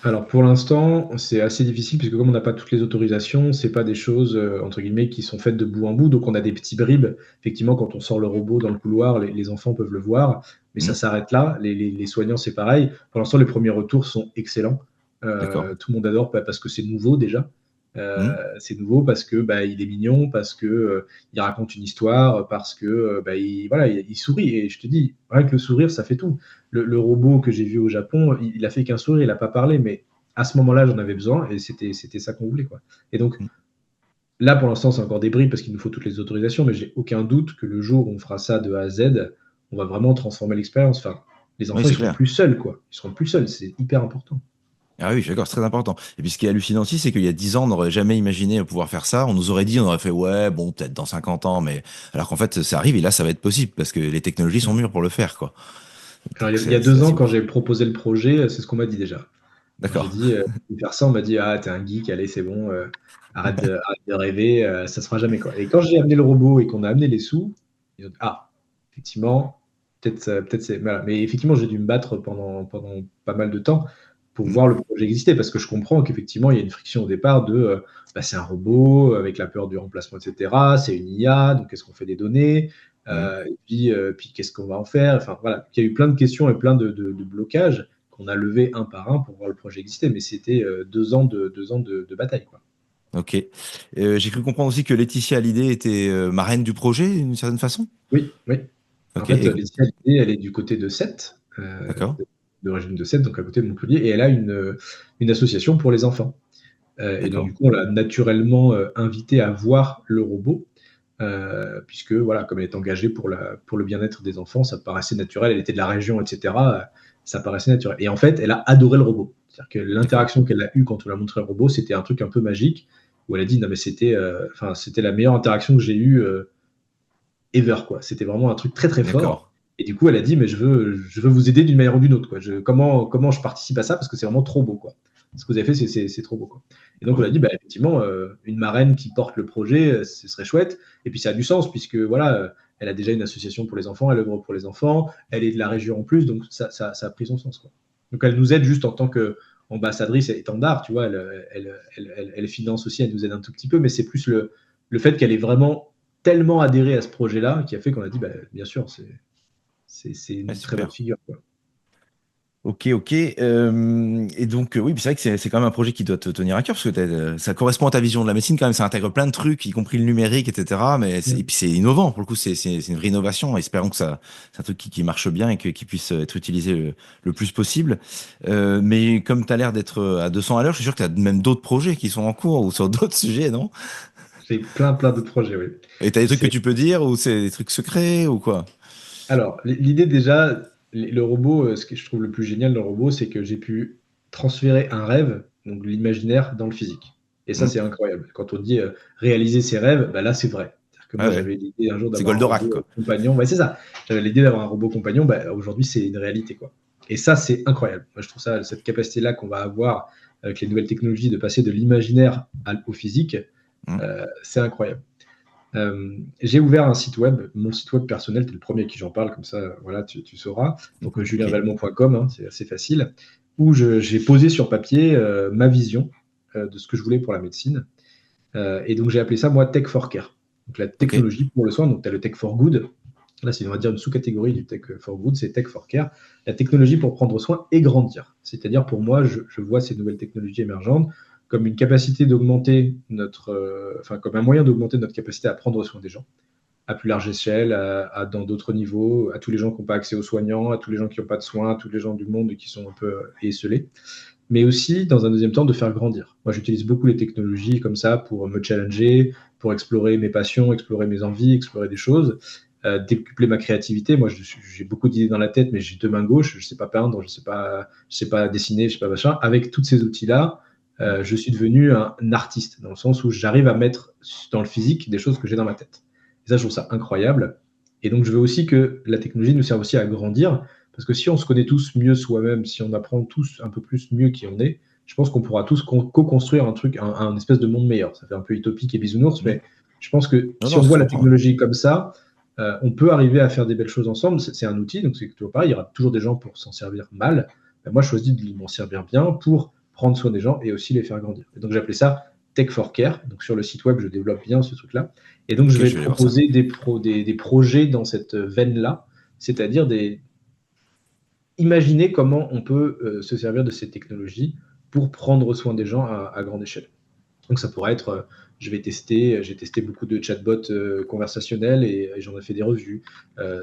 Alors pour l'instant, c'est assez difficile puisque comme on n'a pas toutes les autorisations, c'est pas des choses entre guillemets qui sont faites de bout en bout. Donc on a des petits bribes. Effectivement, quand on sort le robot dans le couloir, les enfants peuvent le voir, mais ça Mmh, s'arrête là. Les soignants, c'est pareil. Pour l'instant, les premiers retours sont excellents. d'accord. Tout le monde adore parce que c'est nouveau déjà. Mmh, C'est nouveau parce que il est mignon, parce que il raconte une histoire, parce que il sourit. Et je te dis, rien que le sourire, ça fait tout. Le robot que j'ai vu au Japon, il a fait qu'un sourire, il n'a pas parlé, mais à ce moment-là, j'en avais besoin et c'était ça qu'on voulait, quoi. Et donc mmh. là, pour l'instant, c'est encore des bribes parce qu'il nous faut toutes les autorisations, mais j'ai aucun doute que le jour où on fera ça de A à Z, on va vraiment transformer l'expérience. Enfin, les Oui, enfants, ils c'est seront clair. plus seuls, quoi. Ils seront plus seuls, c'est hyper important. Ah oui, je suis d'accord, c'est très important. Et puis ce qui est hallucinant aussi, c'est qu'il y a 10 ans, on n'aurait jamais imaginé pouvoir faire ça. On nous aurait dit, on aurait fait, ouais, bon, peut-être dans 50 ans, mais alors qu'en fait, ça arrive et là, ça va être possible parce que les technologies sont mûres pour le faire, quoi. Alors, Donc il y a c'est 2 ans, assez quand ouf. j'ai proposé le projet, c'est ce qu'on m'a dit déjà. Quand j'ai D'accord. dit de faire ça, on m'a dit ah, t'es un geek, allez, c'est bon, arrête de rêver, ça se fera jamais, quoi. Et quand j'ai amené le robot et qu'on a amené les sous, ils ont dit ah, effectivement, peut-être c'est. Voilà. Mais effectivement, j'ai dû me battre pendant pas mal de temps pour Mmh, voir le projet exister parce que je comprends qu'effectivement, il y a une friction au départ de c'est un robot avec la peur du remplacement, etc. C'est une IA, donc qu'est-ce qu'on fait des données? mmh. Et puis qu'est-ce qu'on va en faire? Enfin voilà, il y a eu plein de questions et plein de blocages qu'on a levé un par un pour voir le projet exister. Mais c'était 2 ans de bataille, quoi. Ok. J'ai cru comprendre aussi que Laetitia Hallyday était marraine du projet, d'une certaine façon. Oui, oui. En Ok. fait, Laetitia Hallyday, elle est du côté de Sète, D'accord. d'origine de Sète, donc à côté de Montpellier, et elle a une association pour les enfants. Et donc, D'accord. du coup, on l'a naturellement invitée à voir le robot, puisque, voilà, comme elle est engagée pour le bien-être des enfants, ça paraissait naturel. Elle était de la région, etc. Ça paraissait naturel. Et en fait, elle a adoré le robot. C'est-à-dire que D'accord. l'interaction qu'elle a eue quand on lui a montré le robot, c'était un truc un peu magique, où elle a dit, non, mais c'était la meilleure interaction que j'ai eue ever, quoi. C'était vraiment un truc très très D'accord. fort. Et du coup, elle a dit, mais je veux vous aider d'une manière ou d'une autre, quoi. Comment je participe à ça parce que c'est vraiment trop beau, quoi. Ce que vous avez fait, c'est trop beau, quoi. Et donc, on a Oui. dit, effectivement, une marraine qui porte le projet, ce serait chouette. Et puis, ça a du sens puisque, voilà, elle a déjà une association pour les enfants, elle œuvre pour les enfants, elle est de la région en plus, donc ça a pris son sens, quoi. Donc, elle nous aide juste en tant qu'ambassadrice et étendard, tu vois, elle finance aussi, elle nous aide un tout petit peu, mais c'est plus le fait qu'elle est vraiment tellement adhéré à ce projet-là qui a fait qu'on a dit, bien sûr, c'est Ouais, une très bonne super. figure, quoi. Ok, ok. Et donc, oui, c'est vrai que c'est quand même un projet qui doit te tenir à cœur, parce que ça correspond à ta vision de la médecine quand même, ça intègre plein de trucs, y compris le numérique, etc. Et puis c'est innovant, pour le coup, c'est une vraie innovation. Espérons que c'est un truc qui marche bien et qui puisse être utilisé le plus possible. Mais comme tu as l'air d'être à 200 à l'heure, je suis sûr que tu as même d'autres projets qui sont en cours ou sur d'autres sujets, non? J'ai plein, plein d'autres projets, oui. Et tu as des trucs que C'est... tu peux dire ou c'est des trucs secrets ou quoi? Alors, l'idée déjà, le robot, ce que je trouve le plus génial dans le robot, c'est que j'ai pu transférer un rêve, donc l'imaginaire, dans le physique. Et ça, Hmm. c'est incroyable. Quand on dit réaliser ses rêves, là, c'est vrai. C'est-à-dire que Ouais, moi, ouais. j'avais l'idée un jour C'est d'avoir un Goldorak, robot quoi. compagnon. Ouais, c'est ça. J'avais l'idée d'avoir un robot compagnon. Aujourd'hui, c'est une réalité, quoi. Et ça, c'est incroyable. Moi, je trouve ça, cette capacité-là qu'on va avoir avec les nouvelles technologies de passer de l'imaginaire au physique, Hmm. c'est incroyable. J'ai ouvert un site web, mon site web personnel, tu es le premier à qui j'en parle, comme ça, voilà, tu sauras. Donc, julienvalmont.com, hein, c'est assez facile, où j'ai posé sur papier ma vision de ce que je voulais pour la médecine. Et donc, j'ai appelé ça, moi, Tech for Care. Donc, la technologie pour le soin. Donc, tu as le Tech for Good. Là, c'est, on va dire, une sous-catégorie du Tech for Good, c'est Tech for Care. La technologie pour prendre soin et grandir. C'est-à-dire, pour moi, je vois ces nouvelles technologies émergentes comme une capacité d'augmenter comme un moyen d'augmenter notre capacité à prendre soin des gens à plus large échelle, dans d'autres niveaux, à tous les gens qui n'ont pas accès aux soignants, à tous les gens qui n'ont pas de soins, à tous les gens du monde qui sont un peu esselés, mais aussi, dans un deuxième temps, de faire grandir. Moi, j'utilise beaucoup les technologies comme ça pour me challenger, pour explorer mes passions, explorer mes envies, explorer des choses, décupler ma créativité. Moi, j'ai beaucoup d'idées dans la tête, mais j'ai deux mains gauches, je ne sais pas peindre, je ne sais pas dessiner, je ne sais pas machin. Avec tous ces outils-là, je suis devenu un artiste, dans le sens où j'arrive à mettre dans le physique des choses que j'ai dans ma tête. Et ça, je trouve ça incroyable. Et donc, je veux aussi que la technologie nous serve aussi à grandir, parce que si on se connaît tous mieux soi-même, si on apprend tous un peu plus mieux qui on est, je pense qu'on pourra tous co-construire un truc, un espèce de monde meilleur. Ça fait un peu utopique et bisounours, mais je pense que si on voit la technologie comme ça, on peut arriver à faire des belles choses ensemble. C'est un outil, donc c'est toujours pareil. Il y aura toujours des gens pour s'en servir mal. Moi, je choisis de m'en servir bien pour prendre soin des gens et aussi les faire grandir. Et donc, j'ai appelé ça Tech for Care. Donc, sur le site web, je développe bien ce truc-là. Et donc, je vais proposer des projets dans cette veine-là, c'est-à-dire imaginer comment on peut se servir de ces technologies pour prendre soin des gens à grande échelle. Donc, ça pourrait être, j'ai testé beaucoup de chatbots conversationnels et j'en ai fait des revues.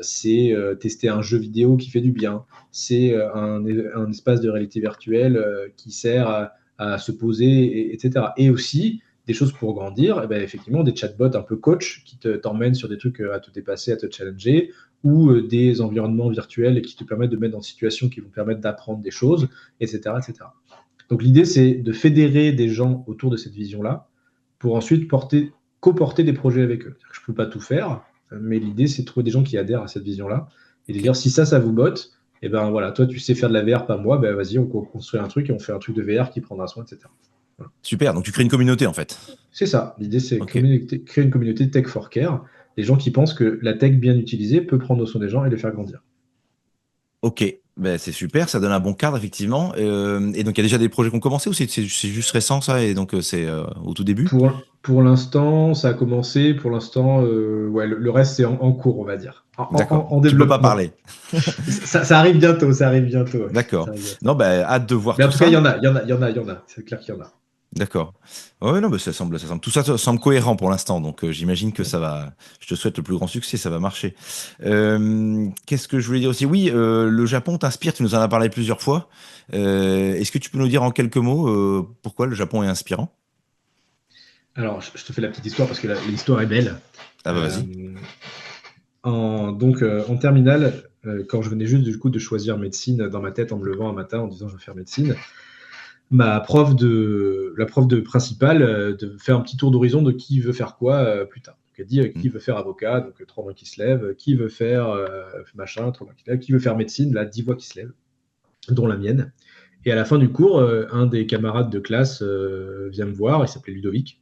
C'est tester un jeu vidéo qui fait du bien. C'est un espace de réalité virtuelle qui sert à se poser, etc. Et aussi, des choses pour grandir, effectivement, des chatbots un peu coach qui t'emmènent sur des trucs à te dépasser, à te challenger, ou des environnements virtuels qui te permettent de mettre dans des situations qui vont permettre d'apprendre des choses, etc., etc. Donc l'idée, c'est de fédérer des gens autour de cette vision-là pour ensuite coporter des projets avec eux. Je ne peux pas tout faire, mais l'idée, c'est de trouver des gens qui adhèrent à cette vision-là et de dire si ça vous botte, et ben voilà, toi tu sais faire de la VR, pas moi, ben vas-y, on construit un truc et on fait un truc de VR qui prendra soin, etc. Voilà. Super, donc tu crées une communauté en fait. C'est ça, l'idée c'est créer une communauté Tech for Care, des gens qui pensent que la tech bien utilisée peut prendre soin des gens et les faire grandir. Ok, ben, c'est super, ça donne un bon cadre effectivement. Et donc il y a déjà des projets qui ont commencé ou c'est juste récent ça et donc c'est au tout début? Pour l'instant, ça a commencé. Pour l'instant, ouais, le reste c'est en cours, on va dire. D'accord. En Tu peux pas développement. parler. ça arrive bientôt, ça arrive bientôt. Ouais. D'accord. Non, ben hâte de voir Mais tout en tout ça. cas, il y en a. C'est clair qu'il y en a. D'accord. Ouais, non, mais ça semble. Tout ça semble cohérent pour l'instant, donc j'imagine que ça va. Je te souhaite le plus grand succès, ça va marcher. Qu'est-ce que je voulais dire aussi? Oui, le Japon t'inspire. Tu nous en as parlé plusieurs fois. Est-ce que tu peux nous dire en quelques mots pourquoi le Japon est inspirant? Alors, je te fais la petite histoire parce que l'histoire est belle. Ah bah vas-y. En terminale, quand je venais juste du coup de choisir médecine dans ma tête en me levant un matin en disant je vais faire médecine, la prof de principale de faire un petit tour d'horizon de qui veut faire quoi plus tard. Donc elle dit qui veut faire avocat, donc 3 mains qui se lèvent, qui veut faire machin, 3 mains qui se lèvent, qui veut faire médecine, là 10 voix qui se lèvent, dont la mienne. Et à la fin du cours, un des camarades de classe vient me voir, il s'appelait Ludovic.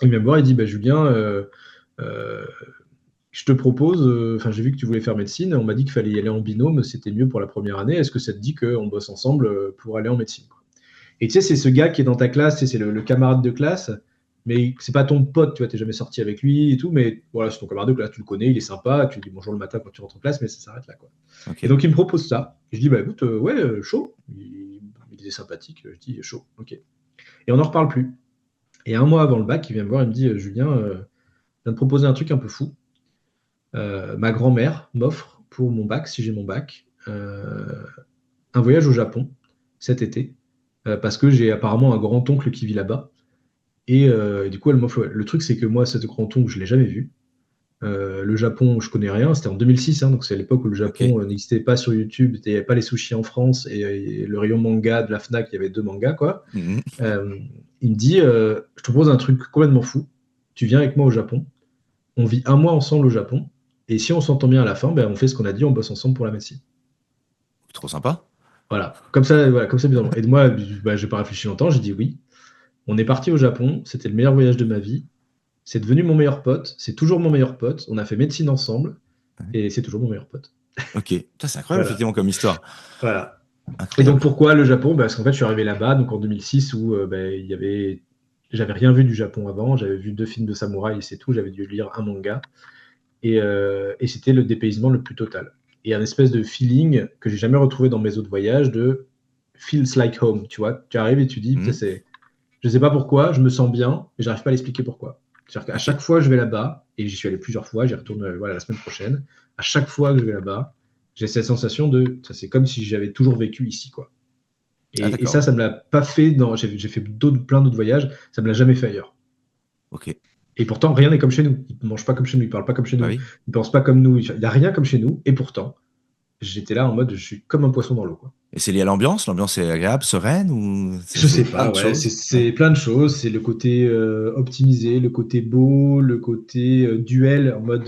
Il vient me voir, il dit Julien, je te propose, j'ai vu que tu voulais faire médecine, on m'a dit qu'il fallait y aller en binôme, c'était mieux pour la première année, est-ce que ça te dit qu'on bosse ensemble pour aller en médecine? Et tu sais, c'est ce gars qui est dans ta classe, c'est le camarade de classe, mais c'est pas ton pote, tu vois, t'es jamais sorti avec lui et tout, mais voilà, c'est ton camarade de classe, tu le connais, il est sympa, tu lui dis bonjour le matin quand tu rentres en classe, mais ça s'arrête là, quoi. Okay. Et donc il me propose ça. Et je dis, écoute, ouais, chaud. Il est sympathique, je dis chaud, ok. Et on n'en reparle plus. Et un mois avant le bac, il vient me voir, il me dit, Julien, je viens de proposer un truc un peu fou. Ma grand-mère m'offre pour mon bac, si j'ai mon bac, un voyage au Japon cet été. Parce que j'ai apparemment un grand-oncle qui vit là-bas. Et du coup, elle m'offre. Le truc, c'est que moi, cet grand-oncle, je ne l'ai jamais vu. Le Japon, je ne connais rien. C'était en 2006, donc c'est à l'époque où le Japon n'existait pas sur YouTube. Il n'y avait pas les sushis en France. Et le rayon manga de la Fnac, il y avait 2 mangas, quoi. Il me dit je te propose un truc complètement fou. Tu viens avec moi au Japon. On vit un mois ensemble au Japon. Et si on s'entend bien à la fin, on fait ce qu'on a dit, on bosse ensemble pour la médecine. Trop sympa. Voilà, comme ça, bizarrement. Et moi, j'ai pas réfléchi longtemps, j'ai dit oui. On est parti au Japon, c'était le meilleur voyage de ma vie. c'est devenu mon meilleur pote, c'est toujours mon meilleur pote, on a fait médecine ensemble, et c'est toujours mon meilleur pote. Ok, ça, c'est incroyable, effectivement, comme histoire. Voilà. Et donc Incroyable. pourquoi le Japon? Parce qu'en fait, je suis arrivé là-bas, donc en 2006, où j'avais rien vu du Japon avant, j'avais vu 2 films de samouraï et c'est tout, j'avais dû lire un manga, et c'était le dépaysement le plus total. Et un espèce de feeling que j'ai jamais retrouvé dans mes autres voyages de feels like home, tu vois. Tu arrives et tu dis, je sais pas pourquoi, je me sens bien, mais j'arrive pas à l'expliquer pourquoi. C'est-à-dire qu'à chaque fois que je vais là-bas, et j'y suis allé plusieurs fois, j'y retourne la semaine prochaine, à chaque fois que je vais là-bas, j'ai cette sensation c'est comme si j'avais toujours vécu ici, quoi. Ah, Et d'accord. ça me l'a pas fait j'ai fait plein d'autres voyages, ça me l'a jamais fait ailleurs. Ok. Et pourtant, rien n'est comme chez nous. Ils ne mangent pas comme chez nous, ils ne parlent pas comme chez Bah nous, oui. ils ne pensent pas comme nous. Il n'y a rien comme chez nous. Et pourtant, j'étais là en mode, je suis comme un poisson dans l'eau, quoi. Et c'est lié à l'ambiance? L'ambiance est agréable, sereine, ou Je c'est sais plein pas, de ouais, choses? Ouais. c'est plein de choses. C'est le côté optimisé, le côté beau, le côté duel, en mode,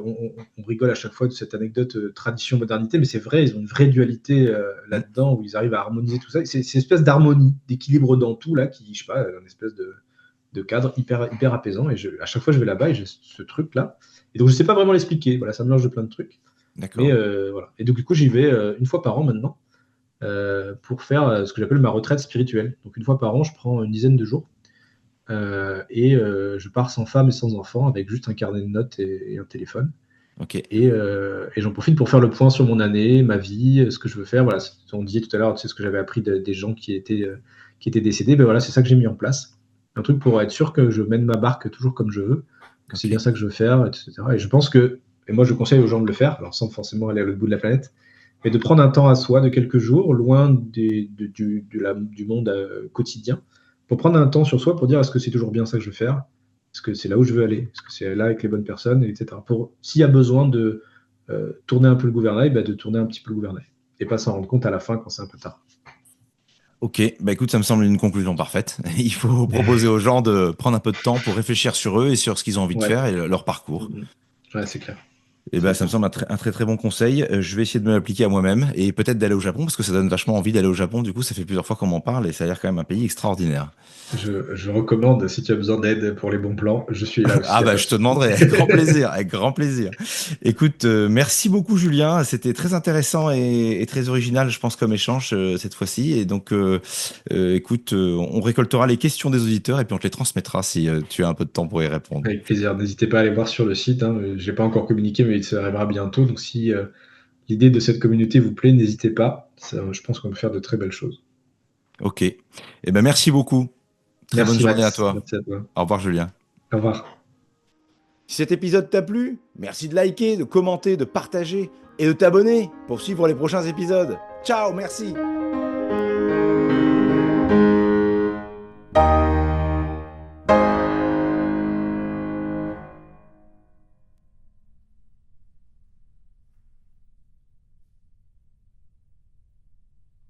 on rigole à chaque fois de cette anecdote tradition-modernité, mais c'est vrai, ils ont une vraie dualité Mm. là-dedans, où ils arrivent à harmoniser tout ça. C'est une espèce d'harmonie, d'équilibre dans tout, là, qui, je sais pas, une espèce de cadre hyper apaisant. Et à chaque fois, je vais là-bas et j'ai ce truc-là. Et donc, je sais pas vraiment l'expliquer. Voilà, ça mélange de plein de trucs. Mais D'accord. voilà. Et donc, du coup, j'y vais une fois par an maintenant pour faire ce que j'appelle ma retraite spirituelle. Donc, une fois par an, je prends une dizaine de jours je pars sans femme et sans enfant avec juste un carnet de notes et un téléphone. Ok. Et j'en profite pour faire le point sur mon année, ma vie, ce que je veux faire. Voilà, on disait tout à l'heure, tu sais, ce que j'avais appris des gens qui étaient décédés. Ben voilà, c'est ça que j'ai mis en place. Un truc pour être sûr que je mène ma barque toujours comme je veux, que c'est Ok. bien ça que je veux faire, etc. Et je pense et moi je conseille aux gens de le faire, alors sans forcément aller à l'autre bout de la planète, mais de prendre un temps à soi de quelques jours, loin du monde quotidien, pour prendre un temps sur soi pour dire est-ce que c'est toujours bien ça que je veux faire? Est-ce que c'est là où je veux aller? Est-ce que c'est là avec les bonnes personnes, etc. Pour, s'il y a besoin de tourner un peu le gouvernail, bah, de tourner un petit peu le gouvernail. Et pas s'en rendre compte à la fin quand c'est un peu tard. Ok, bah écoute, ça me semble une conclusion parfaite. Il faut proposer aux gens de prendre un peu de temps pour réfléchir sur eux et sur ce qu'ils ont envie de Ouais. faire et leur parcours. Mhm. Ouais, c'est clair. Et C'est ben, ça me exactement semble ça. un très très bon conseil. Je vais essayer de me l'appliquer à moi-même et peut-être d'aller au Japon parce que ça donne vachement envie d'aller au Japon. Du coup, ça fait plusieurs fois qu'on m'en parle et ça a l'air quand même un pays extraordinaire. Je recommande, si tu as besoin d'aide pour les bons plans, je suis là aussi, Ah il n'y a bah pas de je te souci. demanderai, avec grand plaisir, avec grand plaisir. Écoute, merci beaucoup Julien, c'était très intéressant et très original, je pense, comme échange cette fois-ci. Et donc, écoute, on récoltera les questions des auditeurs et puis on te les transmettra si tu as un peu de temps pour y répondre. Avec plaisir. N'hésitez pas à aller voir sur le site, hein. Je n'ai pas encore communiqué, mais il arrivera bientôt. Donc si l'idée de cette communauté vous plaît, n'hésitez pas. Je pense qu'on peut faire de très belles choses. Ok. Eh ben merci beaucoup. Très bonne Merci journée à Max. toi. Merci à toi. Au revoir Julien. Au revoir. Si cet épisode t'a plu, merci de liker, de commenter, de partager et de t'abonner pour suivre les prochains épisodes. Ciao, merci.